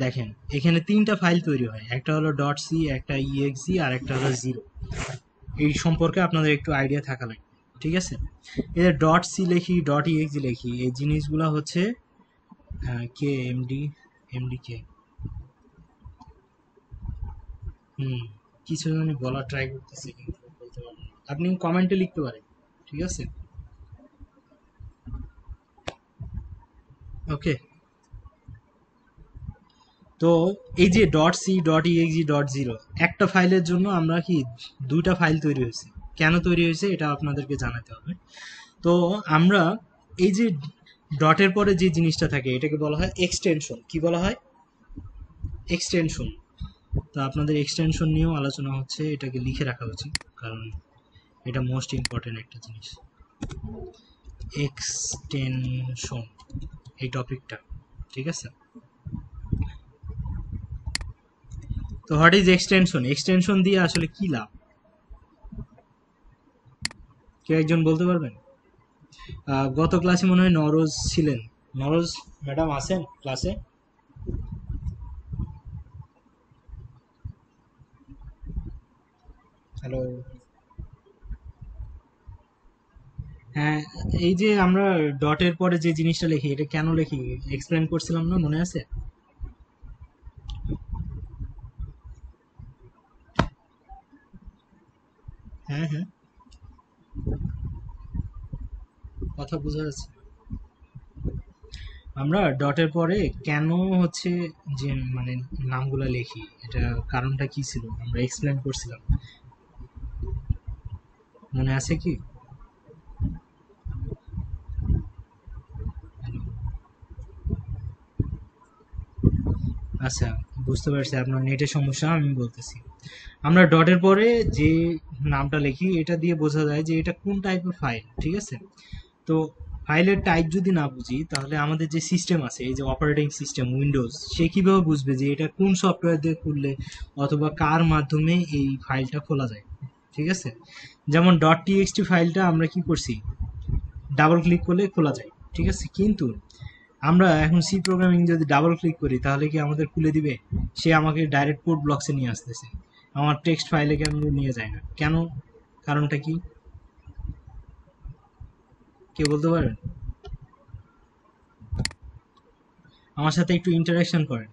দেখেন, এখানে তিনটা ফাইল তৈরি হয়, একটা হলো ডট সি, একটা ইএক্সি, আর একটা হলো জিরো। এই সম্পর্কে আপনাদের একটু আইডিয়া থাকা লাগবে, ঠিক আছে? এদের ডট সি লিখি, ডট ইএক্সি লিখি, এই জিনিসগুলো হচ্ছে কে এমডি, এমডি কে, হুম, কিছু জানি বলার ট্রাই করতেছি কিন্তু বলতে পারবো না। আপনি কমেন্টে লিখতে পারেন, ঠিক আছে? ওকে। তো এই যে dot C, dot exe, dot zero, একটা ফাইলের জন্য আমরা কি দুইটা ফাইল তৈরি হয়েছে, কেন তৈরি হয়েছে এটা আপনাদেরকে জানাতে হবে। তো আমরা এই যে ডটের পরে যে জিনিসটা থাকে এটাকে বলা হয় এক্সটেনশন। কি বলা হয়? এক্সটেনশন। তো আপনাদের এক্সটেনশন নিয়েও আলোচনা হচ্ছে, এটাকে লিখে রাখা উচিত, কারণ এটা মোস্ট ইম্পর্টেন্ট একটা জিনিস, এক্সটেনশন, এই টপিকটা, ঠিক আছে? তো হোয়াট ইজ এক্সটেনশন? এক্সটেনশন দিয়ে আসলে কি লাভ, কেউ একজন বলতে পারবেন? গত ক্লাসে মনে হয় নরোজ ছিলেন। নরোজ ম্যাডাম আছেন ক্লাসে? হ্যালো। হ্যাঁ, এই যে আমরা ডটের পরে যে জিনিসটা লিখি এটা কেন লিখি এক্সপ্লেন করছিলাম না, মনে আছে? হ্যাঁ হ্যাঁ, কথা বোঝা যাচ্ছে। আমরা ডটের পরে কেন হচ্ছে যে মানে নামগুলা লিখি, এটা কারণটা কি ছিল আমরা এক্সপ্লেন করছিলাম, মনে আছে কি? আচ্ছা, বুঝতে পারছি আপনার নেটের সমস্যা, আমি বলতেছি। আমরা ডটের পরে যে নামটা লিখি এটা দিয়ে বোঝা যায় যে এটা কোন টাইপের ফাইল, ঠিক আছে? তো ফাইলের টাইপ যদি না বুঝি তাহলে আমাদের যে সিস্টেম আছে, এই যে অপারেটিং সিস্টেম উইন্ডোজ, সে কিভাবে বুঝবে যে এটা কোন সফটওয়্যার দিয়ে খুললে অথবা কার মাধ্যমে এই ফাইলটা খোলা যায়, ঠিক আছে? যেমন ডট টিএক্সটি ফাইলটা আমরা কি করছি, ডাবল ক্লিক করলে খোলা যায়, ঠিক আছে? কিন্তু আমরা এখন সি প্রোগ্রামিং যদি ডাবল ক্লিক করি তাহলে কি আমাদের খুলে দিবে? সে আমাকে ডাইরেক্ট কোড ব্লকসে নিয়ে আসতেছে, আমার টেক্সট ফাইলে কেন নিয়ে যায় না, কেন? কারণটা কি কেউ বলতে পারেন? আমার সাথে একটু ইন্টারাকশন করেন।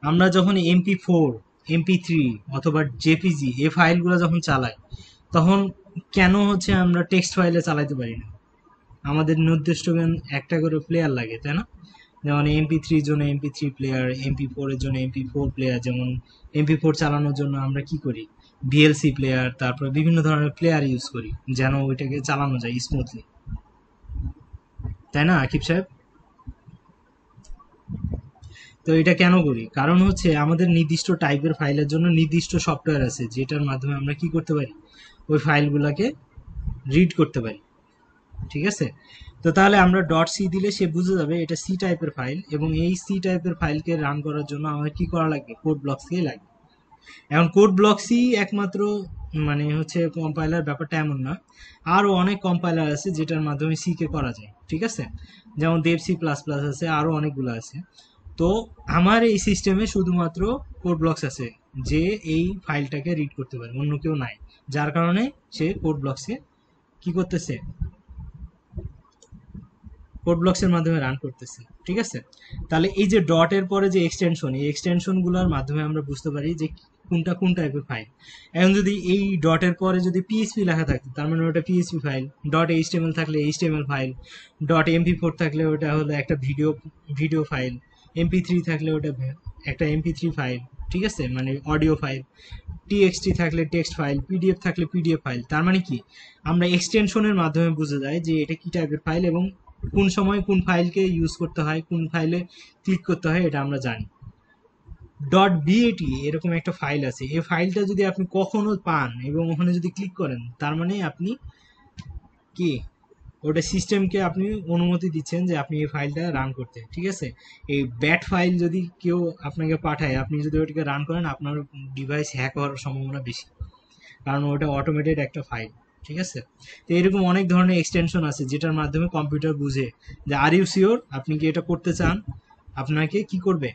আমরা যখন MP4, MP3 অথবা জেপিজি এই ফাইলগুলো যখন চালাই, তখন কেন হচ্ছে আমরা টেক্সট ফাইলে চালাতে পারি না? আমাদের নির্দিষ্ট একটা করে প্লেয়ার লাগে, তাই না? যেমন MP3-র জন্য MP3 প্লেয়ার, MP4-এর জন্য MP4 প্লেয়ার। যেমন MP4 চালানোর জন্য আমরা কি করি, VLC প্লেয়ার, তারপর বিভিন্ন ধরনের প্লেয়ার ইউজ করি যেন ওইটাকে চালানো যায় স্মুথলি, তাই না আকিব সাহেব? তো এটা কেন করি? কারণ হচ্ছে আমাদের নির্দিষ্ট টাইপের ফাইলের জন্য নির্দিষ্ট সফটওয়্যার আছে যেটার মাধ্যমে আমরা কি করতে পারি, ওই ফাইলগুলোকে রিড করতে পারি, ঠিক আছে? তো তাহলে আমরা ডট সি দিলে সে বুঝে যাবে এটা সি টাইপের ফাইল, এবং এই সি টাইপের ফাইলকে রান করার জন্য আমাদের কি করা লাগবে, কোড ব্লকসকেই লাগবে। এখন কোড ব্লকসই একমাত্র মানে হচ্ছে কম্পাইলার ব্যাপারটা এমন না, আরও অনেক কম্পাইলার আছে যেটার মাধ্যমে সি কে করা যায়, ঠিক আছে, যেমন দেব সি প্লাস প্লাস আছে, আরও অনেকগুলো আছে। তো আমার এই সিস্টেমে শুধুমাত্র কোড ব্লকস আছে যে এই ফাইলটাকে রিড করতে পারে, অন্য কেউ নাই, যার কারণে সে কোড ব্লকসে কি করতেছে, কোড ব্লকসের মাধ্যমে রান করতেছে, ঠিক আছে। তাহলে এই যে ডটের পরে যে এক্সটেনশন, এই এক্সটেনশনগুলোর মাধ্যমে আমরা বুঝতে পারি যে কোনটা কোন টাইপের ফাইল। এখন যদি এই ডটের পরে যদি পিএইচপি লেখা থাকতো তার মানে ওটা পিএইচপি ফাইল, ডট এইচটিএমএল থাকলে এইচটিএমএল ফাইল, ডট এমপি4 থাকলে ওটা হলো একটা ভিডিও ভিডিও ফাইল, এমপি3 থাকলে ওটা একটা এমপি3 ফাইল, ঠিক আছে, মানে অডিও ফাইল, টিএক্সটি থাকলে টেক্সট ফাইল, পিডিএফ থাকলে পিডিএফ ফাইল। তার মানে কি, আমরা এক্সটেনশনের মাধ্যমে বোঝা যায় যে এটা কি টাইপের ফাইল এবং কোন সময় কোন ফাইলকে ইউজ করতে হয়, কোন ফাইলে ক্লিক করতে হয়, এটা আমরা জানি। ডট বিএটি এরকম একটা ফাইল আছে, এই ফাইলটা যদি আপনি কখনো পান এবং ওখানে যদি ক্লিক করেন তার মানে আপনি কি, ওটা সিস্টেমকে আপনি অনুমতি দিচ্ছেন যে আপনি এই ফাইলটা রান করতে, ঠিক আছে। এই ব্যাট ফাইল যদি কেউ আপনাকে পাঠায়, আপনি যদি ওটাকে রান করেন আপনার ডিভাইস হ্যাক হওয়ার সম্ভাবনা বেশি, কারণ ওটা অটোমেটেড একটা ফাইল, ঠিক আছে। তো এরকম অনেক ধরনের এক্সটেনশন আছে যেটার মাধ্যমে কম্পিউটার বুঝে যে আর ইউ শিওর, আপনি কি এটা করতে চান, আপনাকে কি করবে,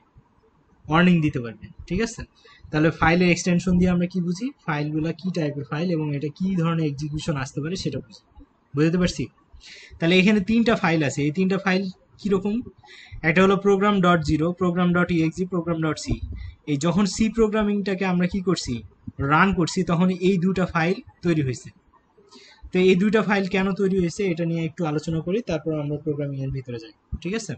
ওয়ার্নিং দিতে পারবে, ঠিক আছে। তাহলে ফাইলের এক্সটেনশন দিয়ে আমরা কি বুঝি, ফাইলগুলো কি টাইপের ফাইল এবং এটা কি ধরনের এক্সিকিউশন আসতে পারে সেটা বুঝি, বুঝতে পারছি। তাহলে এখানে তিনটা ফাইল আছে, এই তিনটা ফাইল কিরকম, একটা হলো program dot zero, program dot exe, program dot C. এই যখন সি প্রোগ্রামিংটাকে আমরা কি করছি, রান করছি, তখন এই দুটা ফাইল তৈরি হয়েছে। তো এই দুইটা ফাইল কেন তৈরি হয়েছে এটা নিয়ে একটু আলোচনা করি, তারপর আমরা প্রোগ্রামিং এর ভিতরে যাই, ঠিক আছে।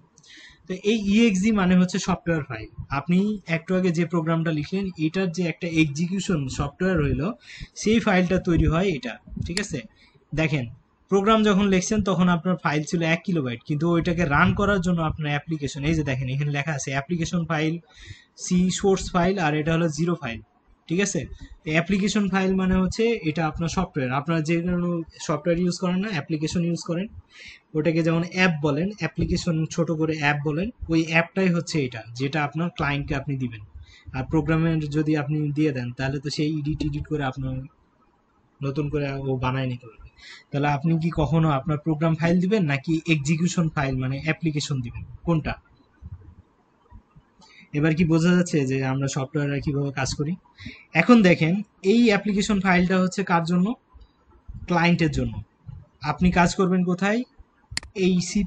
তো এই ইএক্সি মানে হচ্ছে সফটওয়্যার ফাইল। আপনি একটু আগে যে প্রোগ্রামটা লিখলেন এটার যে একটা এক্সিকিউশন সফটওয়্যার হইলো, সেই ফাইলটা তৈরি হয় এটা, ঠিক আছে। দেখেন, প্রোগ্রাম যখন লিখছেন তখন আপনার ফাইল ছিল 1 কিলোবাইট, কিন্তু ওইটাকে রান করার জন্য আপনার অ্যাপ্লিকেশন, এই যে দেখেন এখানে লেখা আছে application file, C source file, আর এটা হলো জিরো ফাইল, ঠিক আছে। অ্যাপ্লিকেশন ফাইল মানে হচ্ছে এটা আপনার সফটওয়্যার, আপনারা যে কোনো সফটওয়্যার ইউজ করেন না, অ্যাপ্লিকেশন ইউজ করেন, ওটাকে যেমন অ্যাপ বলেন, অ্যাপ্লিকেশন ছোট করে অ্যাপ বলেন, ওই অ্যাপটাই হচ্ছে এটা যেটা আপনার ক্লায়েন্টকে আপনি দিবেন। আর প্রোগ্রামের যদি আপনি দিয়ে দেন তাহলে তো সেই এডিট করে আপনার নতুন করে ও বানায় নিতে পারবে। তাহলে আপনি কি কখনো আপনার প্রোগ্রাম ফাইল দিবেন নাকি এক্সিকিউশন ফাইল মানে অ্যাপ্লিকেশন দিবেন, কোনটা? এবার কি বোঝা যাচ্ছে যে আমরা সফটওয়্যারে কিভাবে কাজ করি। এখন দেখেন, এই অ্যাপ্লিকেশন ফাইলটা হচ্ছে কার জন্য, ক্লায়েন্টের জন্য। আপনি কাজ করবেন কোথায়, এই সি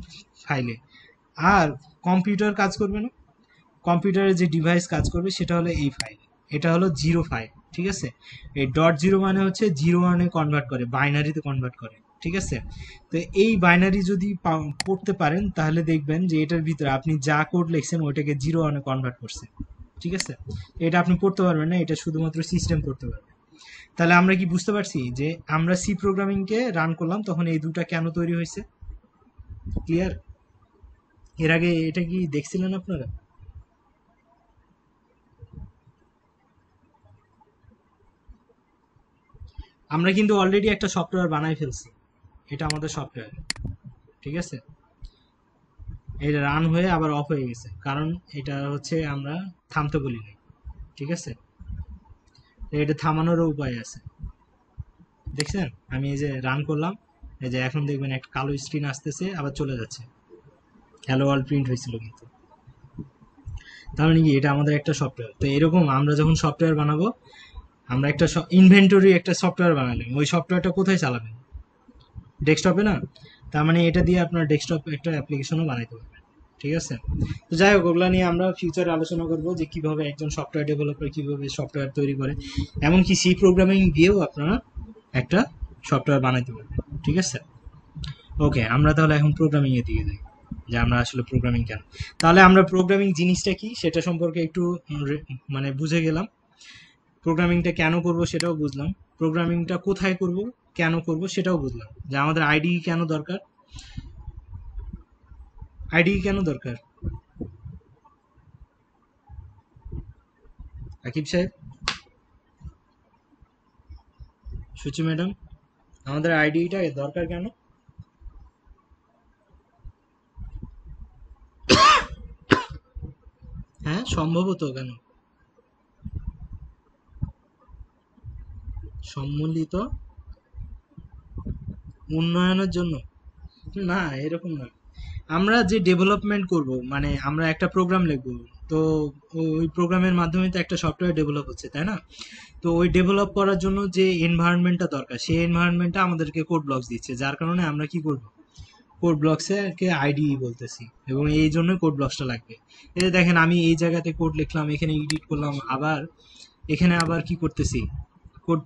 ফাইলে। আর কম্পিউটার কাজ করবে না, কম্পিউটারের যে ডিভাইস কাজ করবে সেটা হলো এই ফাইল, এটা হলো জিরো ফাইল, ঠিক আছে। এই ডট জিরো মানে হচ্ছে জিরো ওয়ানে কনভার্ট করে, বাইনারিতে কনভার্ট করে, ঠিক আছে। তো এই বাইনারি যদি পড়তে পারেন তাহলে দেখবেন যে এটার ভিতরে আপনি যা কোড লিখছেন ওইটাকে জিরো ওয়ানে কনভার্ট করছে, ঠিক আছে। এটা আপনি পড়তে পারবেন না, এটা শুধুমাত্র সিস্টেম পড়তে পারবে। তাহলে আমরা কি বুঝতে পারছি যে আমরা সি প্রোগ্রামিংকে রান করলাম তখন এই দুটা কেন তৈরি হয়েছে, ক্লিয়ার? এর আগে এটা কি দেখছিলেন আপনারা? আমরা কিন্তু অলরেডি একটা সফটওয়্যার বানাই ফেলছি, এটা আমাদের সফটওয়্যার, ঠিক আছে। এটা রান হয়ে আবার অফ হয়ে গেছে কারণ এটা হচ্ছে আমরা থামতে বলি নাই, ঠিক আছে। এটা থামানোরও উপায় আছে, দেখছেন আমি এই যে রান করলাম, এই যে এখন দেখবেন একটা কালো স্ক্রিন আসতেছে আবার চলে যাচ্ছে, হ্যালো ওয়ার্ল্ড প্রিন্ট হয়েছিল কিন্তু। তার মানে কি, এটা আমাদের একটা সফটওয়্যার। তো এরকম আমরা যখন সফটওয়্যার বানাবো, আমরা একটা ইনভেন্টরি একটা সফটওয়্যার বানালাম, ওই সফটওয়্যারটা কোথায় চালাবেন, ডেস্কটপে না। তার মানে এটা দিয়ে আপনার ডেস্কটপ একটা অ্যাপ্লিকেশনও বানাইতে পারবেন, ঠিক আছে। তো যাই হোক, ওগুলা নিয়ে আমরা ফিউচারে আলোচনা করবো যে কিভাবে একজন সফটওয়্যার ডেভেলপার কিভাবে সফটওয়্যার তৈরি করে, এমনকি সি প্রোগ্রামিং দিয়েও আপনারা একটা সফটওয়্যার বানাইতে পারবেন, ঠিক আছে। ওকে, আমরা তাহলে এখন প্রোগ্রামিং এর দিকে যাই, যে আমরা আসলে প্রোগ্রামিং কেন। তাহলে আমরা প্রোগ্রামিং জিনিসটা কি সেটা সম্পর্কে একটু মানে বুঝে গেলাম, প্রোগ্রামিংটা কেন করব সেটাও বুঝলাম, প্রোগ্রামিংটা কোথায় করব, কেন করব সেটাও বুঝলাম, যে আমাদের আইডি কেন দরকার, আইডি কেন দরকার, আকিব সাহেব, সুচি ম্যাডাম, আমাদের আইডিটা দরকার কেন? হ্যাঁ, সম্ভবত কেন, সম্মিলিত উন্নয়নের জন্য, না এরকম না। আমরা যে ডেভেলপমেন্ট করব, মানে আমরা একটা প্রোগ্রাম লিখবো, তো ওই প্রোগ্রামের মাধ্যমে তো একটা সফটওয়্যার ডেভেলপ হচ্ছে, তাই না? তো ওই ডেভেলপ করার জন্য যে এনভায়রনমেন্টটা দরকার, সেই এনভায়রনমেন্টটা আমাদেরকে কোড ব্লকস দিচ্ছে, যার কারণে আমরা কি করব, কোড ব্লকসকে আইডি বলতেছি, এবং এই জন্য কোড ব্লকসটা লাগবে। এই যে দেখেন, আমি এই জায়গাতে কোড লিখলাম, এখানে এডিট করলাম, আবার এখানে আবার কি করতেছি, কোড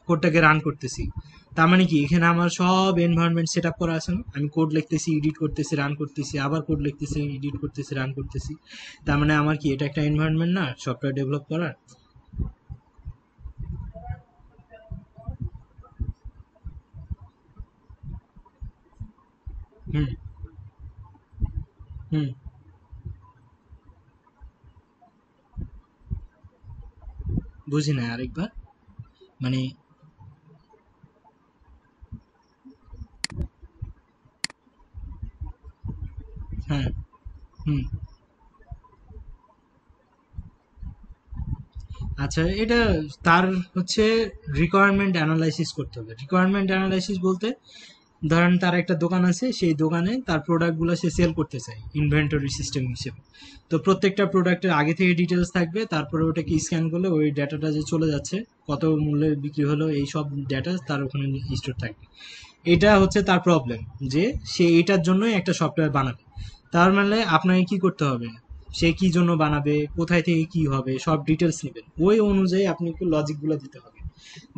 কোডটাকে রান করতেছি। তার মানে কি, এখানে আমার সব এনভায়রনমেন্ট সেট আপ করা আছে না? আমি কোড লিখতেছি, এডিট করতেছি, রান করতেছি, আবার কোড লিখতেছি, এডিট করতেছি, রান করতেছি। তার মানে আমার কি এটা একটা এনভায়রনমেন্ট না সফটওয়্যার ডেভেলপ করার? হুম। হুম। বুঝি না, আরেকবার। মানে, হ্যাঁ। হুম। আচ্ছা, এটা তার হচ্ছে রিকোয়ারমেন্ট অ্যানালাইসিস করতে হবে। রিকোয়ারমেন্ট অ্যানালাইসিস বলতে, ধরেন তার একটা দোকান আছে, সেই দোকানে তার প্রোডাক্টগুলো সে সেল করতে চায় ইনভেন্টরি সিস্টেম হিসেবে। তো প্রত্যেকটা প্রোডাক্টের আগে থেকে ডিটেলস থাকবে, তারপরে ওটাকে স্ক্যান করলে ওই ডাটাটা যে চলে যাচ্ছে, কত মূল্যে বিক্রি হলো, এই সব ডাটা তার ওখানে স্টোর থাকবে। এটা হচ্ছে তার প্রবলেম, যে সে এটার জন্যই একটা সফটওয়্যার বানাবে। তার মানে আপনাকে কি করতে হবে, সে কি জন্য বানাবে, কোথায় থেকে কি হবে, সব ডিটেলস নেবেন, ওই অনুযায়ী আপনি একটু লজিকগুলো দিতে হবে।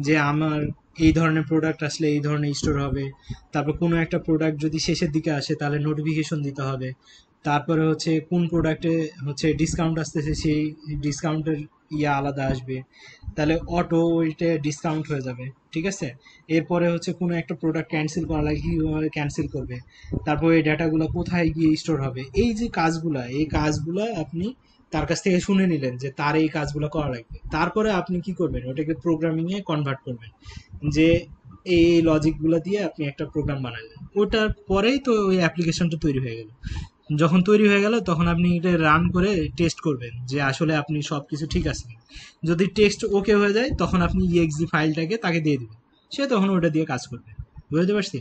যে আমার এই ধরনের প্রোডাক্ট আসলে এই ধরনের স্টোর হবে, তারপর কোনো একটা প্রোডাক্ট যদি শেষের দিকে আসে তাহলে নোটিফিকেশন দিতে হবে। তারপরে হচ্ছে কোন প্রোডাক্টে হচ্ছে ডিসকাউন্ট আসতেছে, সেই ডিসকাউন্টের আলাদা আসবে, তাহলে অটো ওইটা ডিসকাউন্ট হয়ে যাবে, ঠিক আছে? এরপরে হচ্ছে কোনো একটা প্রোডাক্ট ক্যান্সেল করা লাগে, কীভাবে ক্যান্সেল করবে, তারপর এই ডাটাগুলো কোথায় গিয়ে স্টোর হবে, এই যে কাজগুলা, এই কাজগুলা আপনি তার কাছ থেকে শুনে নিলেন যে তার এই কাজগুলো করা লাগবে। তারপরে আপনি কি করবেন, ওটাকে প্রোগ্রামিং এ কনভার্ট করবেন, যে এই লজিকগুলো দিয়ে আপনি একটা প্রোগ্রাম বানালেন, ওটার পরেই তো ওই অ্যাপ্লিকেশনটা তৈরি হয়ে গেল। যখন তৈরি হয়ে গেল তখন আপনি এটা রান করে টেস্ট করবেন যে আসলে আপনি সবকিছু ঠিক আছে কিনা। যদি টেস্ট ওকে হয়ে যায় তখন আপনি ইএক্সি ফাইলটাকে তাকে দিয়ে দিবেন, সে তখন ওটা দিয়ে কাজ করবে। বুঝতে পারছি?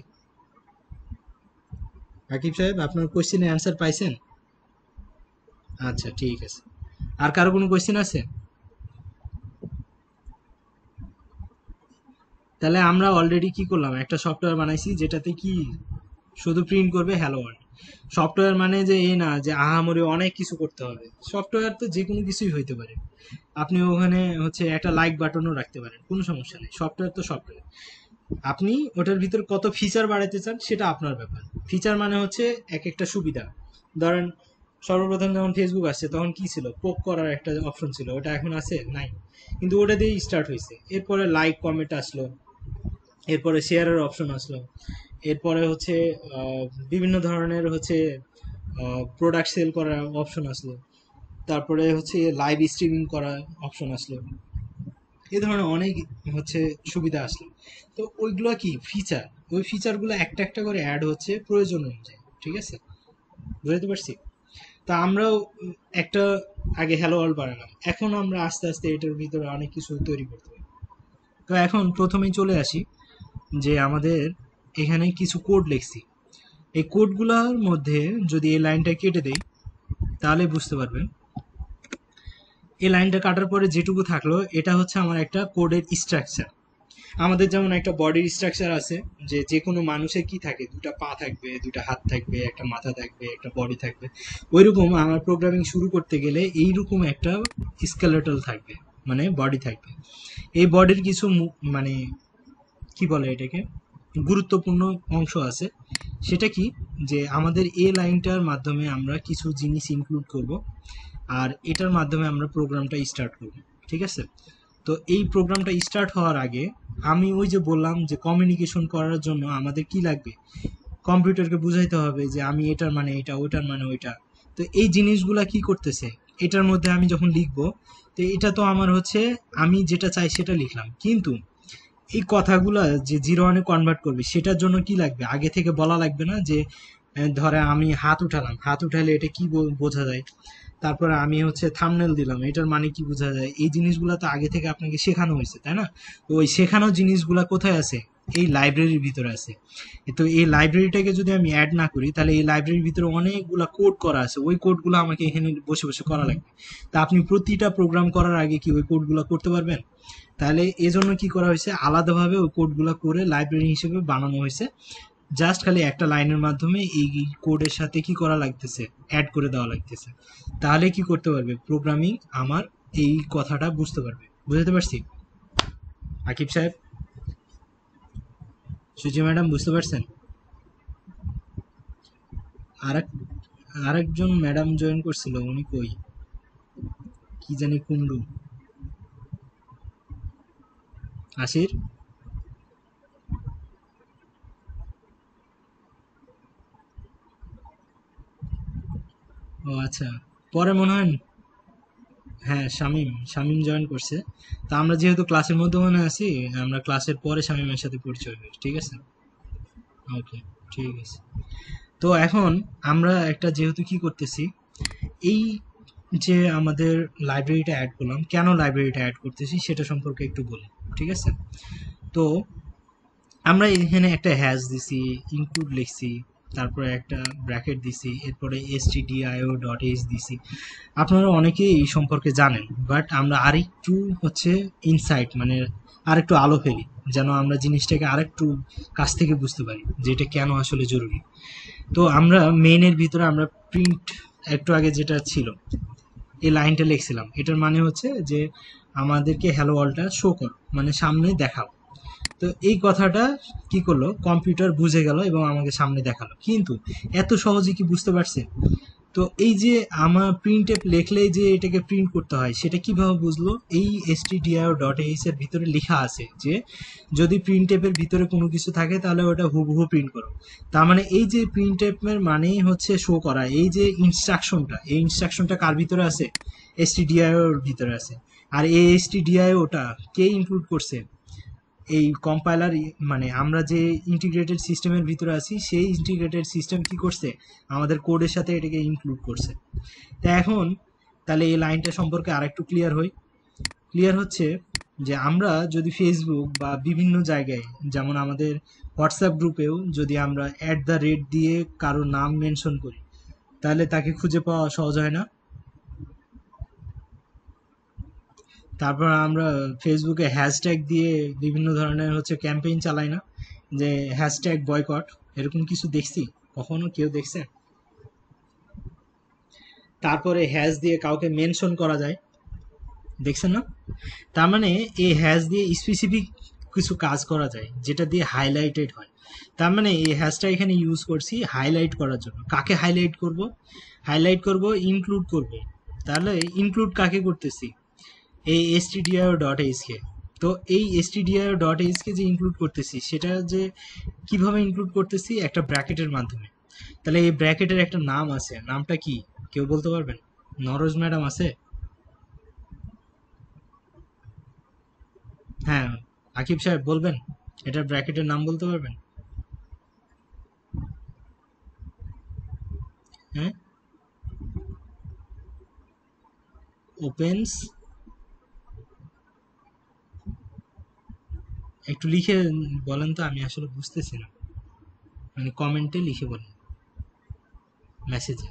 আকিব সাহেব, আপনার কোশ্চেনের অ্যান্সার পাইছেন? আচ্ছা, ঠিক আছে। আর কারো কোনো কোশ্চেন আছে? তাহলে আমরা অলরেডি কি করলাম, একটা সফটওয়্যার বানাইছি যেটাতে কি শুধু প্রিন্ট করবে হ্যালো ওয়ার্ল্ড। সফটওয়্যার মানে যে এই না যে আহামরি অনেক কিছু করতে হবে, সফটওয়্যার তো যে কোনো কিছুই হইতে পারে। আপনি ওখানে হচ্ছে একটা লাইক বাটনও রাখতে পারেন, কোনো সমস্যা নেই, সফটওয়্যার তো সফটওয়্যার। আপনি ওটার ভিতর কত ফিচার বাড়াতে চান সেটা আপনার ব্যাপার। ফিচার মানে হচ্ছে এক একটা সুবিধা। ধরেন, সর্বপ্রথম যখন ফেসবুক আসছে তখন কি ছিল, পোক করার একটা অপশন ছিল, ওটা এখন আছে নাই, কিন্তু ওটা দিয়েই স্টার্ট হয়েছে। এরপরে লাইক কমেন্ট আসলো, এরপরে শেয়ারের অপশন আসলো, এরপরে হচ্ছে আহ, বিভিন্ন ধরনের হচ্ছে প্রোডাক্ট সেল করার অপশন আসলো, তারপরে হচ্ছে লাইভ স্ট্রিমিং করার অপশন আসলো, এই ধরনের অনেক হচ্ছে সুবিধা আসলো। তো ওইগুলো কি ফিচার, ওই ফিচারগুলো একটা একটা করে অ্যাড হচ্ছে প্রয়োজন অনুযায়ী, ঠিক আছে? বুঝতে পারছি? তা আমরাও একটা আগে হ্যালো ওয়ার্ল্ড বানালাম, এখন আমরা আস্তে আস্তে এটার ভিতরে অনেক কিছু তৈরি করতে পারি। তো এখন প্রথমেই চলে আসি, যে আমাদের এখানে কিছু কোড লিখছি, এই কোডগুলোর মধ্যে যদি এই লাইনটা কেটে দেই তাহলে বুঝতে পারবেন। এই লাইনটা কাটার পরে যেটুকু থাকলো এটা হচ্ছে আমার একটা কোডের স্ট্রাকচার। আমাদের যেমন একটা বডির স্ট্রাকচার আছে, যে যে কোনো মানুষের কি থাকে, দুটা পা থাকবে, দুটা হাত থাকবে, একটা মাথা থাকবে, একটা বডি থাকবে। ওইরকম আমার প্রোগ্রামিং শুরু করতে গেলে এইরকম একটা স্কেলেটাল থাকবে, মানে বডি থাকবে। এই বডির কিছু মানে কি বলে এটাকে, গুরুত্বপূর্ণ অংশ আছে। সেটা কি, যে আমাদের এই লাইনটার মাধ্যমে আমরা কিছু জিনিস ইনক্লুড করব, আর এটার মাধ্যমে আমরা প্রোগ্রামটা স্টার্ট করব, ঠিক আছে? তো এই প্রোগ্রামটা স্টার্ট হওয়ার আগে আমি ওই যে বললাম যে কমিউনিকেশন করার জন্য আমাদের কি লাগবে, কম্পিউটারকে বুঝাইতে হবে যে আমি এটার মানে এটা, ওটার মানে ওইটা। তো এই জিনিসগুলা কি করতেছে, এটার মধ্যে আমি যখন লিখবো, তো এটা তো আমার হচ্ছে আমি যেটা চাই সেটা লিখলাম, কিন্তু এই কথাগুলা যে জিরো ওয়ানে কনভার্ট করবে সেটার জন্য কি লাগবে, আগে থেকে বলা লাগবে না যে ধরে আমি হাত উঠালাম, হাত উঠালে এটা কি বোঝা যায়, তারপরে আমি হচ্ছে থাম্বনেল দিলাম, এটার মানে কি বোঝা যায়, এই জিনিসগুলো তো আগে থেকে আপনাকে শেখানো হয়েছে, তাই না? তো ওই শেখানো জিনিসগুলা কোথায় আছে? এই লাইব্রেরির ভিতরে আছে। তো এই লাইব্রেরিটাকে যদি আমি অ্যাড না করি, তাহলে এই লাইব্রেরির ভিতরে অনেকগুলা কোড করা আছে, ওই কোডগুলো আমাকে এখানে বসে বসে করা লাগবে। তা আপনি প্রতিটা প্রোগ্রাম করার আগে কি ওই কোডগুলো করতে পারবেন? তাহলে এজন্য কি করা হয়েছে, আলাদাভাবে ওই কোডগুলো করে লাইব্রেরি হিসেবে বানানো হয়েছে। জাস্ট খালি একটা লাইনের মাধ্যমে এই কোডের সাথে কি করা লাগতেছে, অ্যাড করে দেওয়া লাগতেছে। তাহলে কি করতে পারবে প্রোগ্রামিং আমার এই কথাটা বুঝতে পারবে। বুঝতে পারছি আকিব সাহেব? সুজি ম্যাডাম বুঝতে পারছেন? আরেক আরেকজন ম্যাডাম জয়েন করছিল, উনি কই? কি জানি কুন্ডু, আশির? ও আচ্ছা, পরে মনে হয়। হ্যাঁ, শামিম শামিম জয়েন করছে। তা আমরা যেহেতু ক্লাসের মধ্যে মনে আছি, আমরা ক্লাসের পরে শামিমের সাথে পরিচয় হই, ঠিক আছে? ওকে, ঠিক আছে। তো এখন আমরা একটা যেহেতু কি করতেছি, এই যে আমাদের লাইব্রেরিটা অ্যাড করলাম, কেন লাইব্রেরিটা অ্যাড করতেছি সেটা সম্পর্কে একটু বলি, ঠিক আছে? তো আমরা এখানে একটা হ্যাশ দিছি, ইনক্লুড লিখছি, তারপরে একটা ব্র্যাকেট দিছি, এরপরে stdio.h দিছি। আপনারা অনেকেই এই সম্পর্কে জানেন, বাট আমরা আরেকটু হচ্ছে ইনসাইট, মানে আরেকটু আলো ফেলি, যেন আমরা জিনিসটাকে আরেকটু কাছ থেকে বুঝতে পারি যে এটা কেন আসলে জরুরি। তো আমরা মেইনের ভিতরে আমরা প্রিন্ট, একটু আগে যেটা ছিল এই লাইনটা লিখছিলাম, এটার মানে হচ্ছে যে আমাদেরকে হ্যালো ওয়ার্ল্ডটা শো করো, মানে সামনে দেখাও। তো এই কথাটা কি করলো, কম্পিউটার বুঝে গেল এবং আমাকে সামনে দেখালো। কিন্তু এত সহজে কি বুঝতে পারছে? তো এই যে আমার প্রিন্ট এফ লেখলেই যে এটাকে প্রিন্ট করতে হয়, সেটা কিভাবে বুঝলো? এই stdio.h এর ভিতরে লেখা আছে যে যদি প্রিন্ট এফের ভিতরে কোনো কিছু থাকে তাহলে ওটা হুবহু প্রিন্ট করো। তার মানে এই যে প্রিন্ট এফের মানেই হচ্ছে শো করা, এই যে ইনস্ট্রাকশনটা, এই ইনস্ট্রাকশনটা কার ভিতরে আছে? stdio এর ভিতরে আছে। আর এই stdio ওটা কে ইনক্লুড করছে? এই কম্পাইলার, মানে আমরা যে ইন্টিগ্রেটেড সিস্টেমের ভিতরে আছি, সেই ইন্টিগ্রেটেড সিস্টেম কি করছে, আমাদের কোডের সাথে এটাকে ইনক্লুড করছে। তা এখন তাহলে এই লাইনটা সম্পর্কে আরেকটু ক্লিয়ার হই। ক্লিয়ার হচ্ছে যে আমরা যদি ফেসবুক বা বিভিন্ন জায়গায়, যেমন আমাদের হোয়াটসঅ্যাপ গ্রুপেও যদি আমরা @ দিয়ে কারো নাম মেনশন করি, তাহলে তাকে খুঁজে পাওয়া সহজ হয় না? তারপর আমরা ফেসবুকে হ্যাশট্যাগ দিয়ে বিভিন্ন ধরনের হচ্ছে ক্যাম্পেইন চালাই না, যে হ্যাশট্যাগ বয়কট, এরকম কিছু দেখছি? কখনো কেউ দেখছে? তারপরে হ্যাশ দিয়ে কাউকে মেনশন করা যায়, দেখছেন না? তার মানে এই হ্যাশ দিয়ে স্পেসিফিক কিছু কাজ করা যায় যেটা দিয়ে হাইলাইটেড হয়। তার মানে এই হ্যাশটা এখানে ইউজ করছি হাইলাইট করার জন্য। কাকে হাইলাইট করব? হাইলাইট করব, ইনক্লুড করব। তাহলে ইনক্লুড কাকে করতেছি? এই stdio.h কে। তো এই stdio.h কে যে ইনক্লুড করতেছি, সেটা যে কিভাবে ইনক্লুড করতেছি? একটা ব্র্যাকেটের মাধ্যমে। তাহলে এই ব্র্যাকেটের একটা নাম আছে, নামটা কি কেউ বলতে পারবেন? নরোজ ম্যাডাম আছে? হ্যাঁ, আকিব সাহেব বলবেন, এটার ব্র্যাকেটের নাম বলতে পারবেন? হ্যাঁ, ওপেন্স, একটু লিখে বলেন তো, আমি আসলে বুঝতেছি না, মানে কমেন্টে লিখে বলেন, মেসেজে।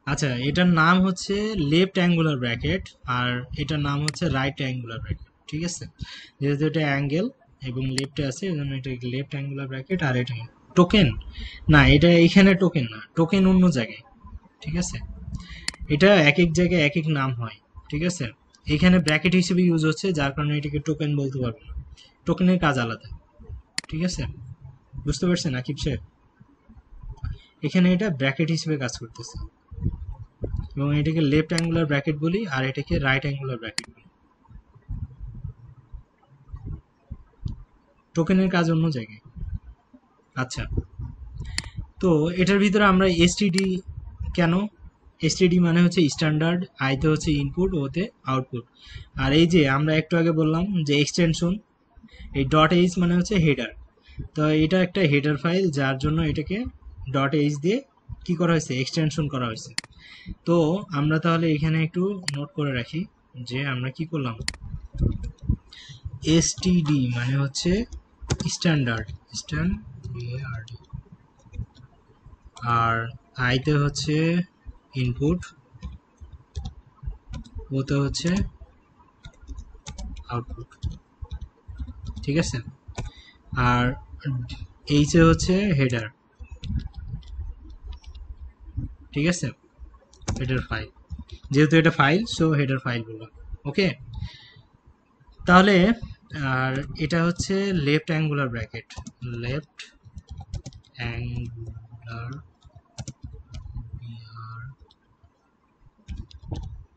আচ্ছা, এটার নাম হচ্ছে লেফট অ্যাঙ্গুলার ব্র্যাকেট, আর এটার নাম হচ্ছে রাইট অ্যাঙ্গুলার ব্র্যাকেট, ঠিক আছে? যেহেতু এটা অ্যাঙ্গেল এবং লেফটে আছে, এই জন্য এটা লেফট অ্যাঙ্গুলার ব্র্যাকেট। আর এটা টোকেন না, এটা এখানে টোকেন না, টোকেন অন্য জায়গায়, ঠিক আছে? এটা এক এক জায়গায় এক এক নাম হয়, ঠিক আছে? এখানে ব্র্যাকেট হিসেবে ইউজ হচ্ছে, যার কারণে এটাকে টোকেন বলতে পারবো না। টোকেনের কাজ আলাদা, ঠিক আছে? বুঝতে পারছেন আকিব সাহেব? এখানে এটা ব্র্যাকেট হিসেবে কাজ করতেছে, এবং এটাকে লেফট অ্যাঙ্গুলার ব্র্যাকেট বলি, আর এটাকে রাইট অ্যাঙ্গুলার ব্র্যাকেট বলি। টোকেনের কাজ অন্য জায়গায়। আচ্ছা, তো এটার ভিতরে আমরা এসটিডি, কেন? এসটিডি মানে হচ্ছে স্ট্যান্ডার্ড, আইতে হচ্ছে ইনপুট, ওতে আউটপুট। আর এই যে আমরা একটু আগে বললাম যে এক্সটেনশন, এই ডট এইচ মানে হচ্ছে হেডার। তো এটা একটা হেডার ফাইল, যার জন্য এটাকে ডট এইচ দিয়ে কি করা হয়েছে, এক্সটেনশন করা হয়েছে। তো আমরা তাহলে এখানে একটু নোট করে রাখি যে আমরা কি করলাম, এসটিডি মানে হচ্ছে স্ট্যান্ডার্ড, আর আইতে হচ্ছে ইনপুট, ওতে হচ্ছে আউটপুট, ঠিক আছে। আর এইচে হচ্ছে হেডার, ঠিক আছে, হেডার ফাইল, যেহেতু এটা ফাইল সো হেডার ফাইল বললাম। ওকে, তাহলে আর এটা হচ্ছে left angular bracket, left angular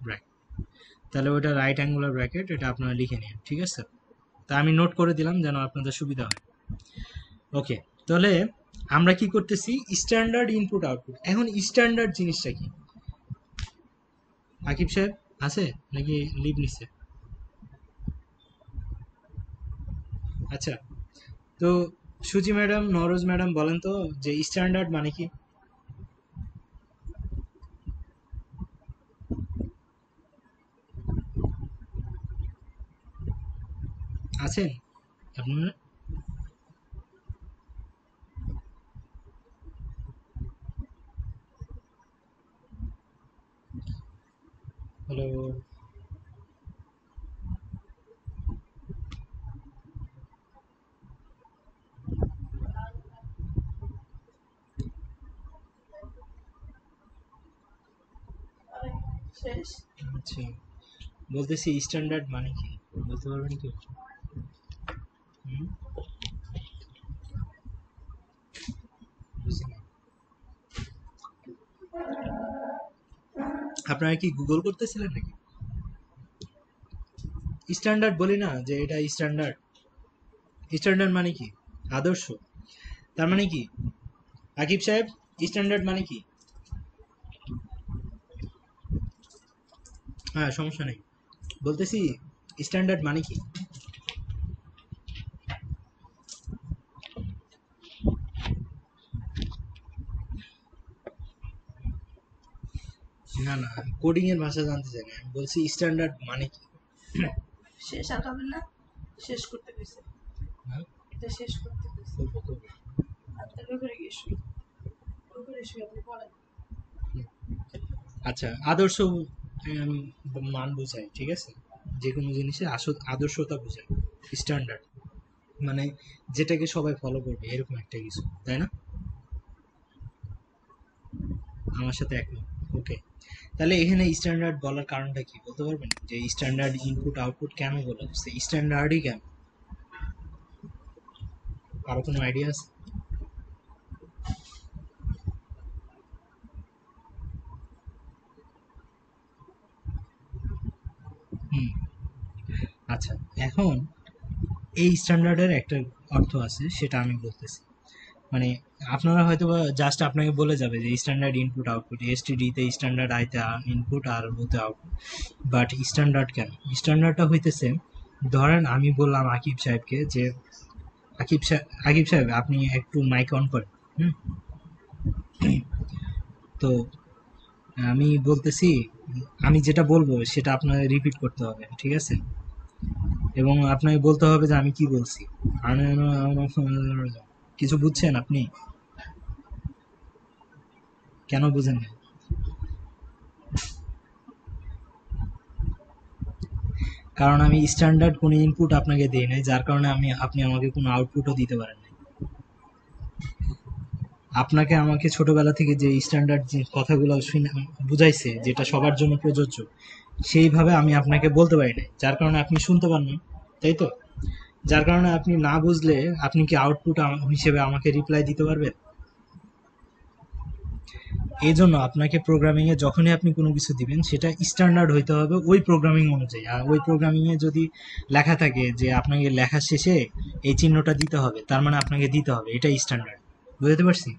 bracket, তাহলে ওটা রাইট অ্যাঙ্গুলার ব্র্যাকেট, এটা আপনারা লিখে নিন, ঠিক আছে। তা আমি নোট করে দিলাম যেন আপনাদের সুবিধা হয়। ওকে, তাহলে আমরা কি করতেছি, স্ট্যান্ডার্ড ইনপুট আউটপুট। এখন স্ট্যান্ডার্ড জিনিসটা কি, আকিব সাহেব আছে নাকি লিভ নিচ্ছে? আচ্ছা, তো সুচি ম্যাডাম, নরোজ ম্যাডাম বলেন তো যে স্ট্যান্ডার্ড মানে কি? আছেন আপনারা? হ্যালো, আচ্ছা, বলতেছি স্ট্যান্ডার্ড মানে কি বলতে পারবেন কি? হুম, বুঝি না। আপনারা কি গুগল করতেছিলেন নাকি? স্ট্যান্ডার্ড বলি না যে এটা স্ট্যান্ডার্ড, স্ট্যান্ডার্ড মানে কি, আদর্শ, তার মানে কি আকিব সাহেব, স্ট্যান্ডার্ড মানে কি? হ্যাঁ, সমস্যা নেই, বলতেছি স্ট্যান্ডার্ড মানে কি? না না, কোডিং এর ভাষা জানতে চাই না, আমি বলছি স্ট্যান্ডার্ড মানে কি। শেষ আঁকাবেন না, শেষ করতে গেছে, হ্যাঁ, এটা শেষ করতে গেছে। করবো করবো। আপনার ব্যাপারে গিয়ে শুই, ব্যাপারে শুই, আপনি বলেন। আচ্ছা, আদর্শ উম, মান বোঝায়, ঠিক আছে, যে কোনো জিনিসের আদর্শতা বোঝায়। স্ট্যান্ডার্ড মানে যেটাকে সবাই ফলো করবে এরকম একটা কিছু, তাই না? আমার সাথে একমত। ওকে, তাহলে এখানে স্ট্যান্ডার্ড বলার কারণটা কি বলতে পারবেন, যে স্ট্যান্ডার্ড ইনপুট আউটপুট কেন বলা হচ্ছে, স্ট্যান্ডার্ডই কেন, কারো কোনো আইডিয়া আছে? হুম, আচ্ছা, এখন এই স্ট্যান্ডার্ডের একটা অর্থ আছে, সেটা আমি বলতেছি। মানে আপনারা হয়তো বা জাস্ট আপনাকে বলে যাবে যে স্ট্যান্ডার্ড ইনপুট আউটপুট, এসটিডি তে স্ট্যান্ডার্ড, আইতে ইনপুট আর ওতে আউটপুট, বাট স্ট্যান্ডার্ড কেন? স্ট্যান্ডার্ডটা হইতেছে, ধরেন আমি বললাম আকিব সাহেবকে যে আকিব সাহেব আপনি একটু মাইক অন করেন। হুম, তো আমি বলতেছি, আমি যেটা বলবো সেটা আপনাকে রিপিট করতে হবে, ঠিক আছে, এবং আপনাকে বলতে হবে যে আমি কি বলছি। কিছু বুঝছেন আপনি? কেন বুঝেন না? কারণ আমি স্ট্যান্ডার্ড কোনো ইনপুট আপনাকে দিই নাই, যার কারণে আপনি আমাকে কোনো আউটপুটও দিতে পারেন নাই। আপনাকে আমাকে ছোটবেলা থেকে যে স্ট্যান্ডার্ড যে কথাগুলো বুঝাইছে, যেটা সবার জন্য প্রযোজ্য, সেইভাবে আমি আপনাকে বলতে পারি নাই, যার কারণে আপনি শুনতে পান না, তাই তো? যার কারণে আপনি না বুঝলে আপনি কি আউটপুট হিসেবে আমাকে রিপ্লাই দিতে পারবেন? এই জন্য আপনাকে প্রোগ্রামিং এ যখনই আপনি কোনো কিছু দিবেন সেটা স্ট্যান্ডার্ড হইতে হবে ওই প্রোগ্রামিং অনুযায়ী। আর ওই প্রোগ্রামিং এ যদি লেখা থাকে যে আপনাকে লেখার শেষে এই চিহ্নটা দিতে হবে, তার মানে আপনাকে দিতে হবে, এটা স্ট্যান্ডার্ড। বুঝতে পারছি?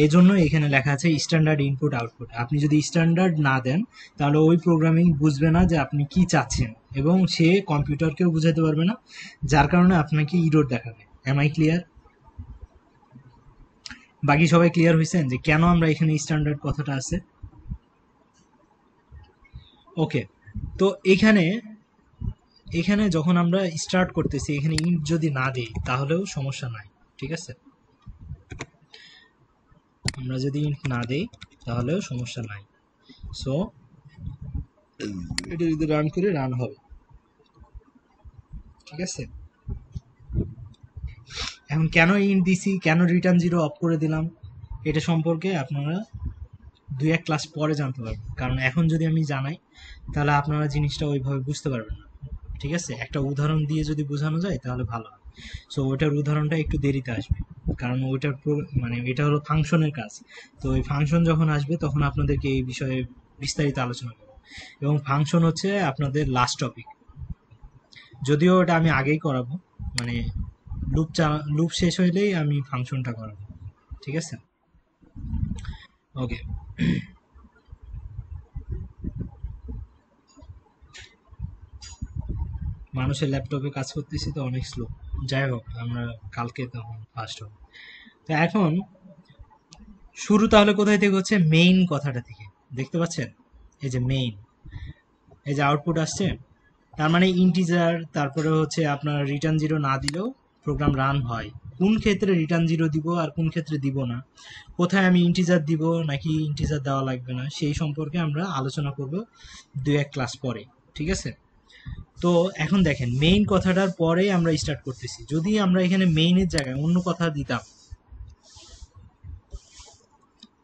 এই জন্য এখানে লেখা আছে স্ট্যান্ডার্ড ইনপুট আউটপুট। আপনি যদি স্ট্যান্ডার্ড না দেন তাহলে ওই প্রোগ্রামিং বুঝবে না যে আপনি কি চাচ্ছেন, এবং সে কম্পিউটারকেও বুঝাতে পারবে না, যার কারণে আপনাকে ইরর দেখাবে। Am I clear? বাকি সবাই ক্লিয়ার হয়েছেন যে কেন আমরা এখানে স্ট্যান্ডার্ড কথাটা আছে? ওকে, তো এখানে এখানে যখন আমরা স্টার্ট করতেছি এখানে ইন্ট যদি না দিই তাহলেও সমস্যা নাই, ঠিক আছে? আমরা যদি ইন্ট না দিই তাহলেও সমস্যা নাই। সো এটা যদি রান করে রান হবে, ঠিক আছে? এখন কেন ইন্ট দিছি, কেন রিটার্ন জিরো অফ করে দিলাম, এটা সম্পর্কে আপনারা 2-1 ক্লাস পরে জানতে পারবেন, কারণ এখন যদি আমি জানাই তাহলে আপনারা জিনিসটা ওইভাবে বুঝতে পারবেন না, ঠিক আছে? একটা উদাহরণ দিয়ে যদি বোঝানো যায় তাহলে ভালো হয়। সো ওইটার উদাহরণটা একটু দেরিতে আসবে, কারণ ওইটার মানে এটা হলো ফাংশনের কাজ। তো ওই ফাংশন যখন আসবে তখন আপনাদেরকে এই বিষয়ে বিস্তারিত আলোচনা করব, এবং ফাংশন হচ্ছে আপনাদের লাস্ট টপিক, যদিও ওটা আমি আগেই করাবো, মানে লুপ শেষ হইলেই আমি ফাংশনটা করাবো, ঠিক আছে? ওকে, মানুষের ল্যাপটপে কাজ করতেছি তো অনেক স্লো। যাই হোক, আমরা কালকে তখন ফার্স্ট হব। তো এখন শুরু তাহলে কোথায় থেকে হচ্ছে? মেইন কথাটা থেকে। দেখতে পাচ্ছেন এই যে মেইন, এই যে আউটপুট আসছে, তার মানে ইন্টিজার, তারপরে হচ্ছে আপনার রিটার্ন জিরো না দিলেও প্রোগ্রাম রান হয়। কোন ক্ষেত্রে রিটার্ন জিরো দিব আর কোন ক্ষেত্রে দিব না, কোথায় আমি ইন্টিজার দিব নাকি ইন্টিজার দেওয়া লাগবে না, সেই সম্পর্কে আমরা আলোচনা করব 2-1 ক্লাস পরে, ঠিক আছে? তো এখন দেখেন মেইন কথাটার পরে আমরা স্টার্ট করতেছি। যদি আমরা এখানে মেইনের জায়গায় অন্য কথা দিতাম,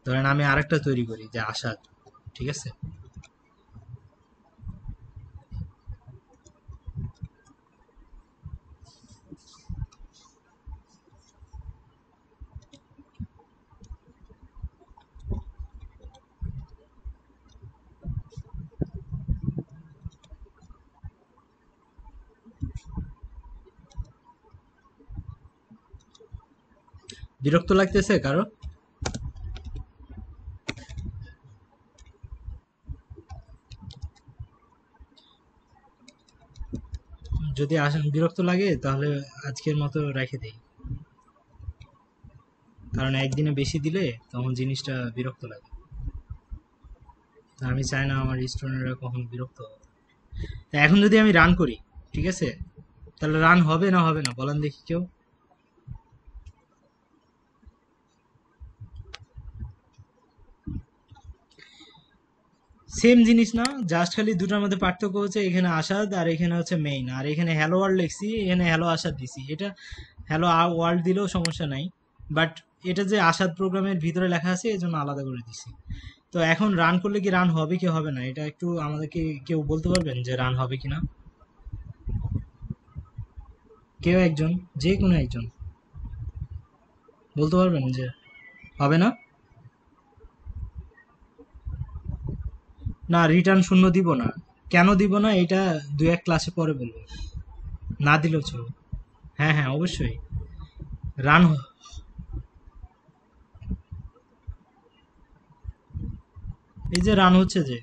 ধরেন আমি আরেকটা তৈরি করি যে আসাদ, ঠিক আছে? বিরক্ত লাগতেছে কারো? যদি বিরক্ত লাগে তাহলে আজকের মতো রেখে দেই, কারণ একদিনে বেশি দিলে তখন জিনিসটা বিরক্ত লাগে। আমি চাই না আমার স্টুডেন্টরা কখন বিরক্ত হবে। তা এখন যদি আমি রান করি, ঠিক আছে, তাহলে রান হবে না হবে না বলেন দেখি কেউ? সেম জিনিস না, জাস্ট খালি দুটার মধ্যে পার্থক্য হচ্ছে এখানে আসাদ আর এখানে হচ্ছে মেইন, আর এখানে হ্যালো ওয়ার্ল্ড লিখছি, এখানে হ্যালো আসাদ দিছি। এটা হ্যালো ওয়ার্ল্ড দিলেও সমস্যা নাই, বাট এটা যে আসাদ প্রোগ্রামের ভিতরে লেখা আছে এই জন্য আলাদা করে দিছি। তো এখন রান করলে কি রান হবে কি হবে না এটা একটু আমাদেরকে কেউ বলতে পারবেন যে রান হবে কি না? কেউ একজন, যে কোনো একজন বলতে পারবেন যে হবে না? না, রিটার্ন শূন্য দিব না। কেন দিব না এটা 2-1 ক্লাসে পরে বলবো, না দিলেও চলবে। হ্যাঁ হ্যাঁ, অবশ্যই রান। এই যে রান হচ্ছে যে,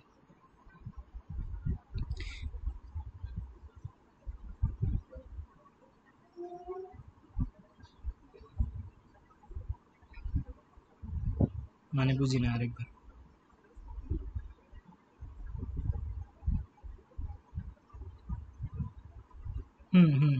মানে বুঝি না আরেকবার। হুম হুম।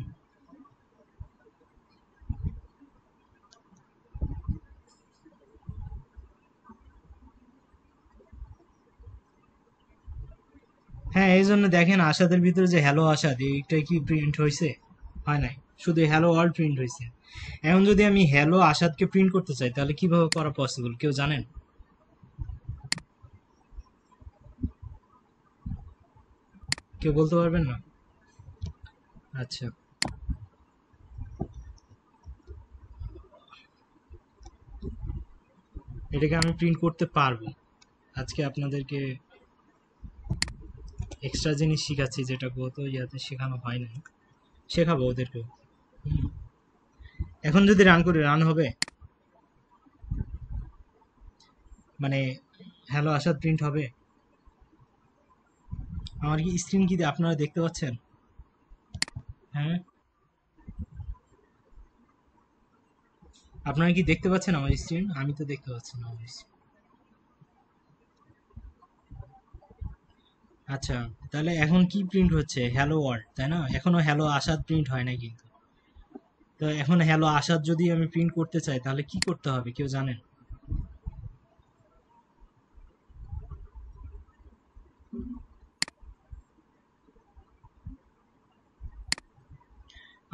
হ্যাঁ, এই জন্য দেখেন আশাদের ভিতরে যে হ্যালো আশাদ এইটা কি প্রিন্ট হয়েছে? হয় নাই, শুধু হ্যালো ওয়ার্ল্ড প্রিন্ট হয়েছে। এখন যদি আমি হ্যালো আশাদকে প্রিন্ট করতে চাই তাহলে কিভাবে করা পসিবল কেউ জানেন? কেউ বলতে পারবেন না? আচ্ছা, এটাকে আমি প্রিন্ট করতে পারবো। আজকে আপনাদেরকে এক্সট্রা জিনিস শিখাচ্ছি যেটা গত ইয়াতে শেখানো হয় না, শেখাবো ওদেরকেও। হুম। এখন যদি রান করি রান হবে, মানে হ্যালো আসাদ প্রিন্ট হবে? আমার কি স্ক্রিন কি আপনারা দেখতে পাচ্ছেন? হ্যাঁ, আপনারা কি দেখতে পাচ্ছেন আমার স্ক্রিন? আমি তো দেখতে পাচ্ছি না আমার screen। আচ্ছা, তাহলে এখন কি প্রিন্ট হচ্ছে? হ্যালো ওয়ার্ল্ড, তাই না? এখনো হ্যালো আসাদ প্রিন্ট হয় নাই কিন্তু। তো এখন হ্যালো আসাদ যদি আমি প্রিন্ট করতে চাই তাহলে কি করতে হবে কেউ জানেন?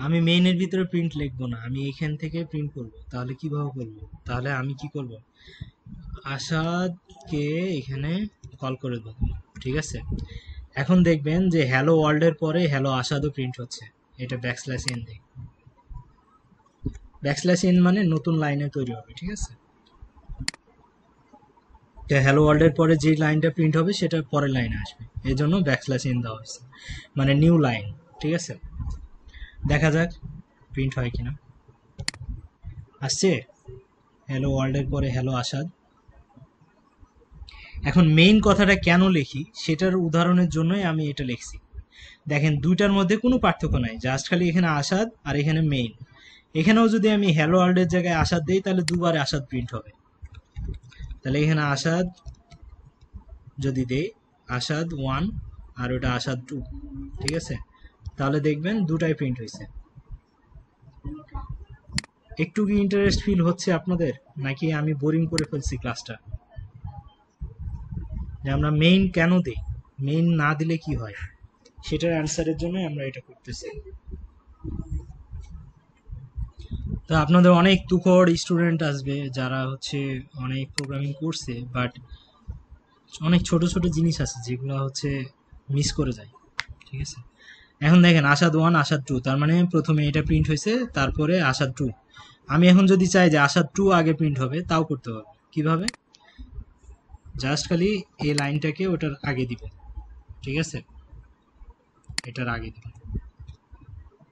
আমি মেইনের ভিতরে প্রিন্ট লিখবো না, আমি এখান থেকে প্রিন্ট করব। তাহলে কিভাবে করব? তাহলে আমি কি করব, আসাদকে এখানে কল করে দেবো, ঠিক আছে? এখন দেখবেন যে হ্যালো ওয়ার্ল্ডের পরে হ্যালো আসাদও প্রিন্ট হচ্ছে। এটা ব্যাকস্ল্যাশ এন দিই, ব্যাকস্ল্যাশ এন মানে নতুন লাইনে তৈরি হবে, ঠিক আছে? হ্যালো ওয়ার্ল্ডের পরে যে লাইনটা প্রিন্ট হবে সেটা পরের লাইনে আসবে, এই জন্য ব্যাকস্ল্যাশ এন দেওয়া হয়েছে, মানে নিউ লাইন, ঠিক আছে? দেখা যাক প্রিন্ট হয় কিনা। আসছে হ্যালো ওয়ার্ল্ডের পরে হ্যালো আসাদ। এখন মেইন কথাটা কেন লিখি সেটার উদাহরণের জন্যই আমি এটা লিখছি। দেখেন দুইটার মধ্যে কোনো পার্থক্য নাই, জাস্ট খালি এখানে আসাদ আর এখানে মেইন। এখানেও যদি আমি হ্যালো ওয়ার্ল্ডের জায়গায় আসাদ দিই তাহলে দুবার আসাদ প্রিন্ট হবে। তাহলে এখানে আসাদ যদি দেই, আসাদ 1 আর ওটা আসাদ 2, ঠিক আছে? তাহলে দেখবেন দুটাই প্রিন্ট হয়েছে। একটু কি ইন্টারেস্ট ফিল হচ্ছে আপনাদের, নাকি আমি বোরিং করে ফেলছি ক্লাসটা? যে আমরা মেইন কেন দিই, মেইন না দিলে কি হয়, সেটার অ্যান্সারের জন্য আমরা এটা করতেছি। তো আপনাদের অনেক তুখোড় স্টুডেন্ট আসবে যারা হচ্ছে অনেক প্রোগ্রামিং করছে, বাট অনেক ছোট ছোট জিনিস আছে যেগুলো হচ্ছে মিস করে যায়, ঠিক আছে? এখন দেখেন আসাদ 1 আসাদ 2, তার মানে প্রথমে এটা প্রিন্ট হয়েছে, তারপরে আসাদ 2। আমি এখন যদি চাই যে আসাদ 2 আগে প্রিন্ট হবে, তাও করতে হবে। কিভাবে? জাস্ট খালি এই লাইনটাকে ওটার আগে দিব, ঠিক আছে? এটার আগে দিব,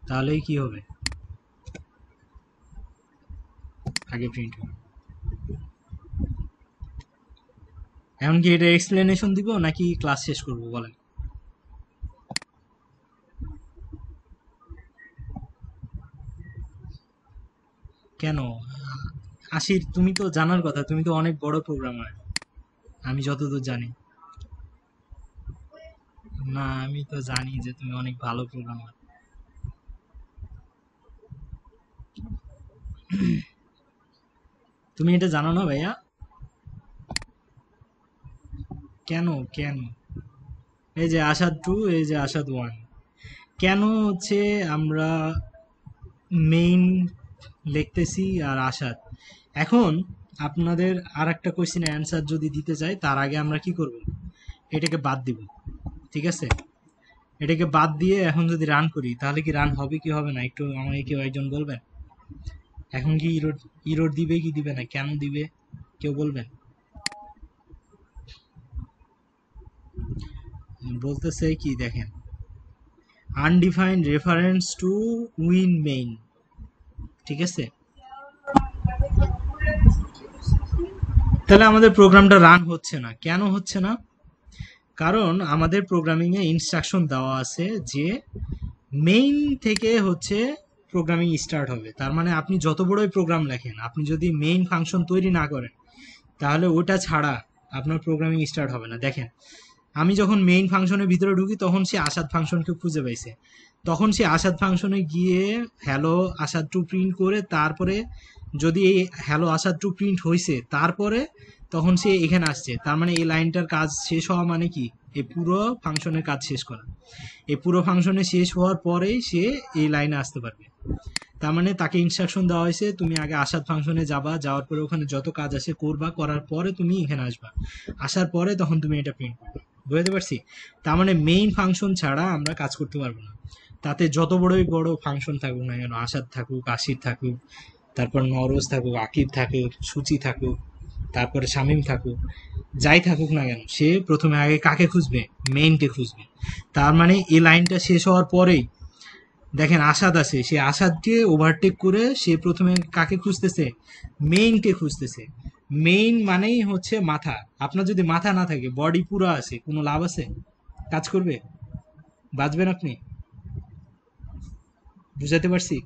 তাহলেই কি হবে, আগে প্রিন্ট হবে। এখন কি এটা এক্সপ্লেনেশন দিব নাকি ক্লাস শেষ করব বলেন? কেন? আশির তুমি তো জানার কথা, তুমি তো অনেক বড় প্রোগ্রামার, আমি যতদূর জানি। না, আমি তো জানি যে তুমি অনেক ভালো প্রোগ্রামার। তুমি এটা জানো না ভাইয়া? কেন? কেন? এই যে আসাদ 2, এই যে আসাদ 1, কেন হচ্ছে আমরা মেইন লিখতেছি আর আসাদ? এখন আপনাদের আর একটা কোয়েশ্চেনের অ্যান্সার যদি দিতে চাই তার আগে আমরা কি করব, এটাকে বাদ দিব, ঠিক আছে? এটাকে বাদ দিয়ে এখন যদি রান করি তাহলে কি রান হবে কি হবে না একটু আমাকে কেউ একজন বলবেন? এখন কি ইরোড ইরোড দিবে কি দিবে না, কেন দিবে কেউ বলবেন? বলতেছে কি দেখেন, undefined reference to win main, ঠিক আছে? তাহলে আমাদের প্রোগ্রামটা রান হচ্ছে না, কেন হচ্ছে না? কারণ আমাদের প্রোগ্রামিং এ ইনস্ট্রাকশন দেওয়া আছে যে মেইন থেকে হচ্ছে প্রোগ্রামিং স্টার্ট হবে। তার মানে আপনি যত বড়ই প্রোগ্রাম লেখেন, আপনি যদি মেইন ফাংশন তৈরি না করেন তাহলে ওটা ছাড়া আপনার প্রোগ্রামিং স্টার্ট হবে না। দেখেন আমি যখন মেইন ফাংশনের ভিতরে ঢুকি তখন সে আসাদ ফাংশনকে খুঁজে পাইছে, তখন সে আসাদ ফাংশনে গিয়ে হ্যালো আসাদ 2 প্রিন্ট করে, তারপরে যদি এই হ্যালো আসাদ 2 প্রিন্ট হয়েছে তারপরে তখন সে এখানে আসছে। তার মানে এই লাইনটার কাজ শেষ হওয়া মানে কি, এই পুরো ফাংশনের কাজ শেষ করা। এই পুরো ফাংশনে শেষ হওয়ার পরেই সে এই লাইনে আসতে পারবে। তার মানে তাকে ইনস্ট্রাকশন দেওয়া হয়েছে তুমি আগে আসাদ ফাংশনে যাবা, যাওয়ার পরে ওখানে যত কাজ আছে করবা, করার পরে তুমি এখানে আসবা, আসার পরে তখন তুমি এটা প্রিন্ট করবে। বুঝতে পারছি? তার মানে মেইন ফাংশন ছাড়া আমরা কাজ করতে পারবো না। তাতে যত বড়ই বড় ফাংশন থাকুক না কেন, আসাদ থাকুক, আশির থাকুক, তারপর নরোজ থাকুক, আকিব থাকুক, সূচি থাকুক, তারপরে শামীম থাকুক, যাই থাকুক না কেন, সে প্রথমে আগে কাকে খুঁজবে, মেইনকে খুঁজবে। তার মানে এই লাইনটা শেষ হওয়ার পরেই দেখেন আসাদ আছে, সে আসাদকে ওভারটেক করে সে প্রথমে কাকে খুঁজতেছে, মেইনকে খুঁজতেছে। মেইন মানেই হচ্ছে মাথা। আপনার যদি মাথা না থাকে, বডি পুরো আছে, কোনো লাভ আছে? কাজ করবে? বাঁচবেন আপনি? বুঝাতে পারছি?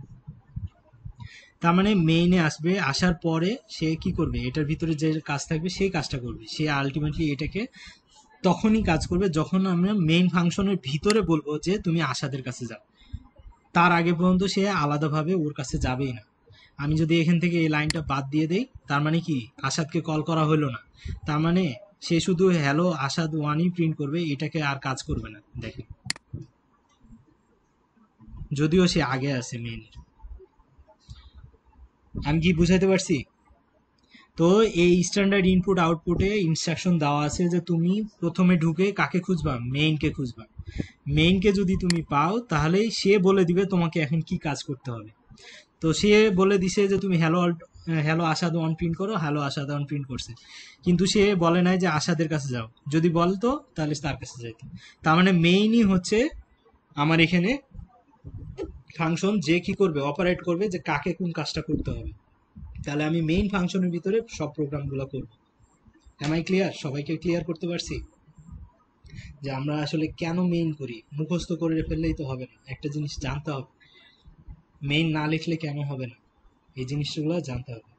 তার মানে মেইনে আসবে, আসার পরে সে কি করবে, এটার ভিতরে যে কাজ থাকবে সেই কাজটা করবে। সে আলটিমেটলি এটাকে তখনই কাজ করবে যখন আমরা মেইন ফাংশনের ভিতরে বলবো যে তুমি আসাদের কাছে যাও। তার আগে পর্যন্ত সে আলাদাভাবে ওর কাছে যাবেই না। আমি যদি এখান থেকে এই লাইনটা বাদ দিয়ে দেই, তার মানে কি আসাদকে কল করা হলো না, তার মানে সে শুধু হ্যালো আসাদ ওয়ানই প্রিন্ট করবে, এটাকে আর কাজ করবে না। দেখেন, যদিও সে আগে আছে মেইনের। আমি কি বুঝাইতে পারছি? তো এই স্ট্যান্ডার্ড ইনপুট আউটপুটে ইনস্ট্রাকশন দেওয়া আছে যে তুমি প্রথমে ঢুকে কাকে খুঁজবা, মেইনকে খুঁজবা। মেইনকে যদি তুমি পাও তাহলেই সে বলে দিবে তোমাকে এখন কি কাজ করতে হবে। তো সে বলে দিছে যে তুমি hello hello Asad one print করো, হ্যালো আসাদ ওয়ান প্রিন্ট করছে, কিন্তু সে বলে নাই যে আসাদের কাছে যাও। যদি বলতো তাহলে তার কাছে যাইতো। তার মানে মেইনই হচ্ছে আমার এখানে ফাংশন, যে কি করবে, অপারেট করবে যে কাকে কোন কাজটা করতে হবে। তাহলে আমি মেইন ফাংশনের ভিতরে সব প্রোগ্রামগুলো করব। Am I clear? সবাইকে ক্লিয়ার করতে পারছি যে আমরা আসলে কেন মেইন করি? মুখস্থ করে ফেললেই তো হবে না, একটা জিনিস জানতে হবে। মেইন না লিখলে কেন হবে না, এই জিনিসগুলো জানতে হবে।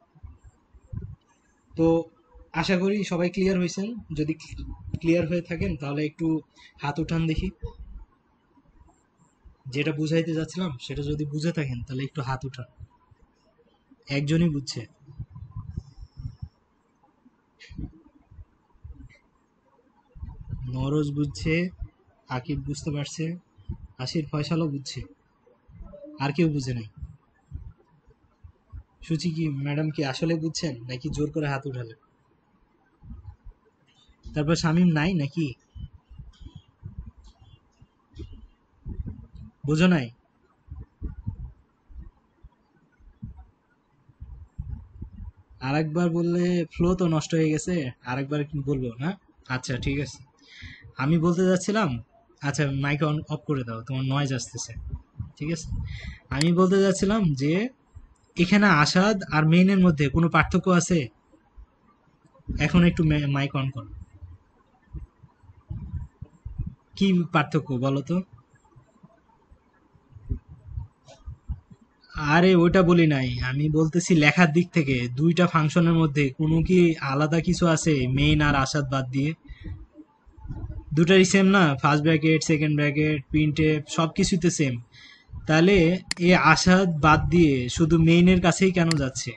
তো আশা করি সবাই ক্লিয়ার হয়েছেন। যদি ক্লিয়ার হয়ে থাকেন তাহলে একটু হাত উঠান দেখি। যেটা বুঝাইতে যাচ্ছিলাম সেটা যদি বুঝে থাকেন তাহলে একটু হাত উঠান। একজনই বুঝছে। নরজ বুঝছে, আকিব বুঝতে পারছে, আশির ফয়সালও বুঝছে, আর কেউ বুঝে নাই। সুচি কি ম্যাডাম কি আসলে বুঝছেন নাকি জোর করে হাত উঠালেন? তারপর শামীম নাই নাকি? বুঝো নাই? আরেকবার বললে ফ্লো তো নষ্ট হয়ে গেছে, আরেকবার কি বলবো না? আচ্ছা ঠিক আছে, আমি বলতে যাচ্ছিলাম, আচ্ছা মাইক অন অফ করে দাও, তোমার নয়েজ আসতেছে। ঠিক আছে, আমি বলতে যাচ্ছিলাম যে এখানে আসাদ আর মেইনের মধ্যে কোনো পার্থক্য আছে? এখন একটু মাইক অন করো। কি পার্থক্য বলো তো? আরে ওইটা বলি নাই, আমি বলতেছি লেখার দিক থেকে দুইটা ফাংশনের মধ্যে কোনো কি আলাদা কিছু আছে মেইন আর আসাদ বাদ দিয়ে? দুটাই সেম না, first bracket second bracket printf সব কিছুতে সেম। তাহলে এ আসাদ বাদ দিয়ে শুধু মেইনের কাছেই কেন যাচ্ছে?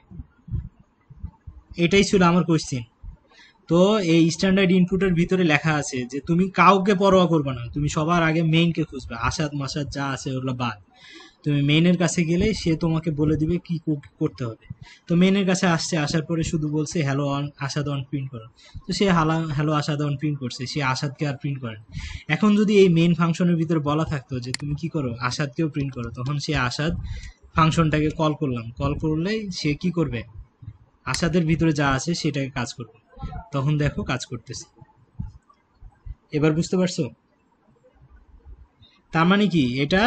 এটাই ছিল আমার কোশ্চেন। তো এই স্ট্যান্ডার্ড ইনপুটের ভিতরে লেখা আছে যে তুমি কাউকে পরোয়া করবে না, তুমি সবার আগে মেইনকে খুঁজবে। আসাদ মাসাদ যা আছে ওগুলো বাদ, তুমি মেইনের কাছে গেলে সে তোমাকে বলে দিবে কি করতে হবে। তো মেইনের কাছে আসছে, আসার পরে শুধু বলছে হ্যালো আসাদ অন প্রিন্ট করো। তো সে হ্যালো আসাদ অন প্রিন্ট করছে, সে আসাদকে আর প্রিন্ট করে। এখন যদি এই মেইন ফাংশনের ভিতরে বলা থাকতো যে তুমি কি করো, আসাদকেও প্রিন্ট করো, তখন সে আসাদ ফাংশনটাকে কল করলাম, কল করলে সে কি করবে, আসাদের ভিতরে যা আছে সেটাকে কাজ করবে। তখন দেখো কাজ করতেছে। এবার বুঝতে পারছো? তার মানে কি, এটা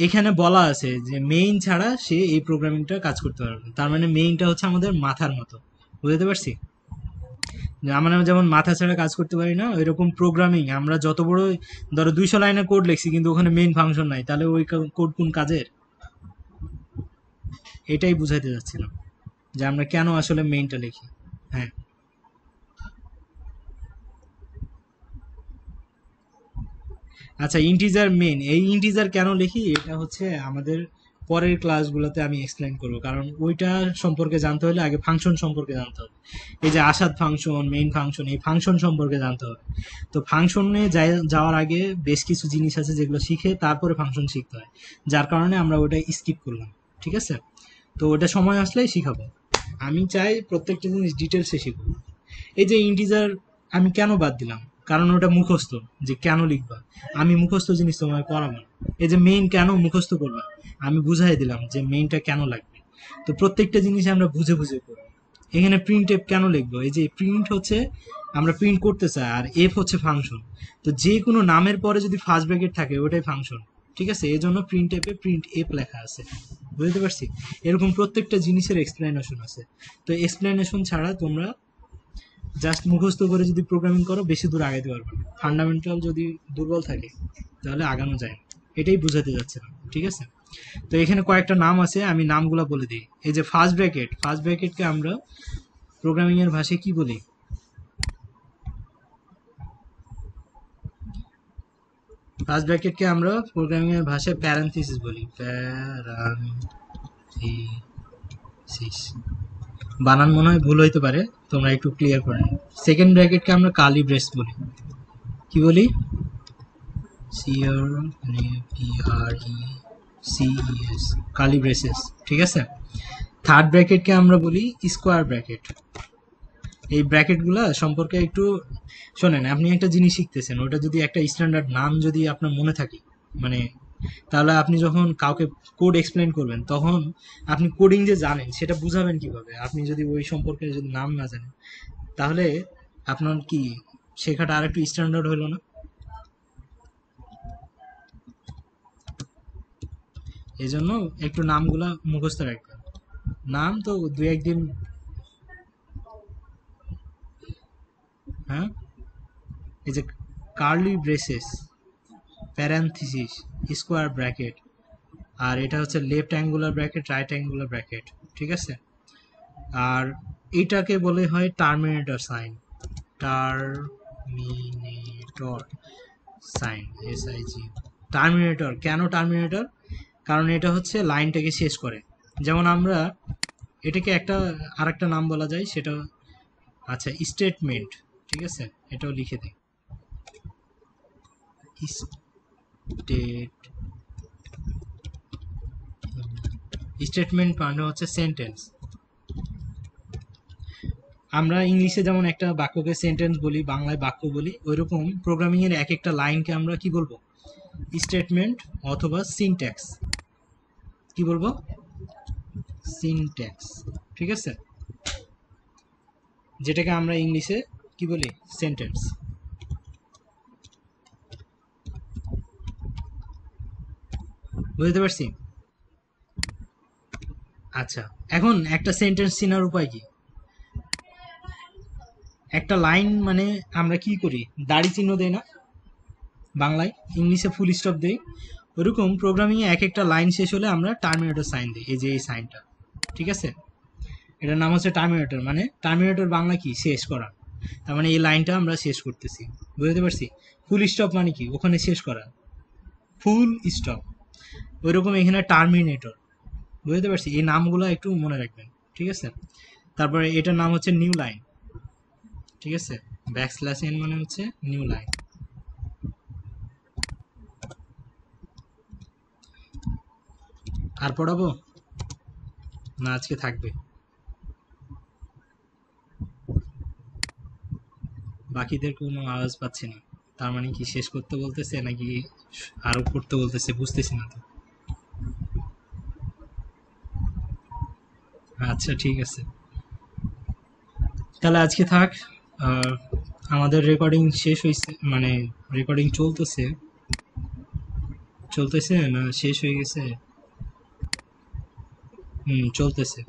এখানে বলা আছে যে মেইন ছাড়া সে এই প্রোগ্রামিংটা কাজ করতে পারবে না। তার মানে মেইনটা হচ্ছে আমাদের মাথার মতো, বুঝতে পারছি? আমরা যেমন মাথা ছাড়া কাজ করতে পারি না, ওইরকম প্রোগ্রামিং আমরা যত বড়, ধরো 200 লাইনের কোড লিখছি কিন্তু ওখানে মেইন ফাংশন নাই, তাহলে ওই কোড কোন কাজের? এটাই বুঝাইতে যাচ্ছিলাম যে আমরা কেন আসলে মেইনটা লিখি। হ্যাঁ, আচ্ছা ইন্টিজার মেইন, এই ইন্টিজার কেন লিখি এটা হচ্ছে আমাদের পরের ক্লাসগুলোতে আমি এক্সপ্লেন করবো, কারণ ওইটা সম্পর্কে জানতে হলে আগে ফাংশন সম্পর্কে জানতে হবে। এই যে আসাদ ফাংশন, মেইন ফাংশন, এই ফাংশন সম্পর্কে জানতে হবে। তো ফাংশনে যাওয়ার আগে বেশ কিছু জিনিস আছে যেগুলো শিখে তারপরে ফাংশন শিখতে হয়, যার কারণে আমরা ওটা স্কিপ করলাম। ঠিক আছে, তো ওটা সময় আসলেই শিখাবো। আমি চাই প্রত্যেকটা জিনিস ডিটেলসে শিখবো। এই যে ইন্টিজার আমি কেন বাদ দিলাম, কারণ ওটা মুখস্থ, যে কেন লিখবা, আমি মুখস্থ জিনিস তোমায় পড়াবো না। এই যে মেইন কেন মুখস্থ করবা, আমি বুঝাই দিলাম যে মেইনটা কেন লাগবে। তো প্রত্যেকটা জিনিস আমরা বুঝে বুঝে করবো। এখানে প্রিন্ট এফ কেন লিখবো, এই যে প্রিন্ট হচ্ছে আমরা প্রিন্ট করতে চাই, আর এফ হচ্ছে ফাংশন। তো যে কোনো নামের পরে যদি ফার্স্ট ব্র্যাকেট থাকে ওটাই ফাংশন। ঠিক আছে, এই জন্য প্রিন্ট এফে প্রিন্ট এফ লেখা আছে, বুঝতে পারছি? এরকম প্রত্যেকটা জিনিসের এক্সপ্লেনেশন আছে। তো এক্সপ্লেনেশন ছাড়া তোমরা জাস্ট মুখস্থ করে যদি প্রোগ্রামিং করো বেশি দূর আগাইতে পারবে না। ফান্ডামেন্টাল যদি দুর্বল থাকে তাহলে আগানো যায় না। এটাই বুঝাতে যাচ্ছিলাম। ঠিক আছে, তো এখানে কয়েকটা নাম আছে, আমি নামগুলো বলে দিই। এই যে ফার্স্ট ব্র্যাকেটকে আমরা প্রোগ্রামিং এর ভাষায় কি বলি? ফার্স্ট ব্র্যাকেটকে আমরা প্রোগ্রামিং এর ভাষায় প্যারেনথিসিস বলি। প্যারেনথিসিস বানান মনে হয় ভুল হইতে পারে, তোমরা একটু ক্লিয়ার করে নিও। সেকেন্ড ব্র্যাকেটকে আমরা কার্লি ব্রেস বলি। কি বলি? CRLES, কার্লি ব্রেসেস, ঠিক আছে। থার্ড ব্র্যাকেটকে আমরা বলি স্কোয়ার ব্র্যাকেট। এই ব্র্যাকেটগুলা সম্পর্কে একটু শোনেন, আপনি একটা জিনিস শিখতেছেন, ওটা যদি একটা স্ট্যান্ডার্ড নাম যদি আপনার মনে থাকে, মানে তাহলে আপনি যখন কাউকে কোড এক্সপ্লেন করবেন তখন আপনি কোডিং যে জানেন সেটা বুঝাবেন কিভাবে? আপনি যদি ওই সম্পর্কে যদি নাম না জানেন, তাহলে আপনার কি শেখাটা আর একটু স্ট্যান্ডার্ড হলো না? এই জন্য একটু নামগুলা মুখস্থ রাখবেন। নাম তো দু একদিন, হ্যাঁ, এই যে curly braces, parenthesis, square bracket, আর এটা হচ্ছে left angular bracket, right angular bracket, ঠিক আছে। আর এইটাকে বলে হয় terminator sign. Terminator sign, SIG। Terminator কেন টার্মিনেটর? কারণ এটা হচ্ছে লাইনটাকে শেষ করে। যেমন আমরা এটাকে আর একটা নাম বলা যায়, সেটা আচ্ছা স্টেটমেন্ট, ঠিক আছে, এটাও লিখে দিই। স্টেটমেন্ট মানে হচ্ছে সেন্টেন্স। আমরা ইংলিশে যেমন একটা বাক্যকে সেন্টেন্স বলি, বাংলায় বাক্য বলি, ওইরকম প্রোগ্রামিং এর এক একটা লাইনকে আমরা কি বলবো? স্টেটমেন্ট অথবা সিনট্যাক্স। কি বলবো? সিনট্যাক্স, ঠিক আছে, যেটাকে আমরা ইংলিশে কি বলি? সেন্টেন্স। বুঝতে পারছি? আচ্ছা, এখন একটা সেন্টেন্স চেনার উপায় কি? একটা লাইন মানে আমরা কি করি? দাড়ি চিহ্ন দেই না বাংলায়, ইংলিশে ফুল স্টপ দেই। ওইরকম প্রোগ্রামিং এ এক একটা লাইন শেষ হলে আমরা টার্মিনেটর সাইন দিই, এই যে এই সাইনটা, ঠিক আছে। এটার নাম হচ্ছে টার্মিনেটর। মানে টার্মিনেটর বাংলা কি? শেষ করা। তার মানে এই লাইনটা আমরা শেষ করতেছি, বুঝতে পারছি? ফুল স্টপ মানে কি? ওখানে শেষ করা, ফুল স্টপ। ওইরকম এখানে টার্মিনেটর, বুঝতে পারছি? এই নামগুলো একটু মনে রাখবেন, ঠিক আছে। তারপরে এটার নাম হচ্ছে নিউ লাইন, ঠিক আছে। ব্যাকস্ল্যাশ n মানে হচ্ছে নিউ লাইন। আর পড়াবো না আজকে থাকবে? বাকিদের কোনো আওয়াজ পাচ্ছি না, তার মানে কি শেষ করতে বলতেছে নাকি আরো করতে বলতেছে? বুঝতেছি না তো। আচ্ছা ঠিক আছে, তাহলে আজকে থাক। আর আমাদের রেকর্ডিং শেষ হয়েছে, মানে রেকর্ডিং চলতেছে, চলতেছে না শেষ হয়ে গেছে? চলতেছে।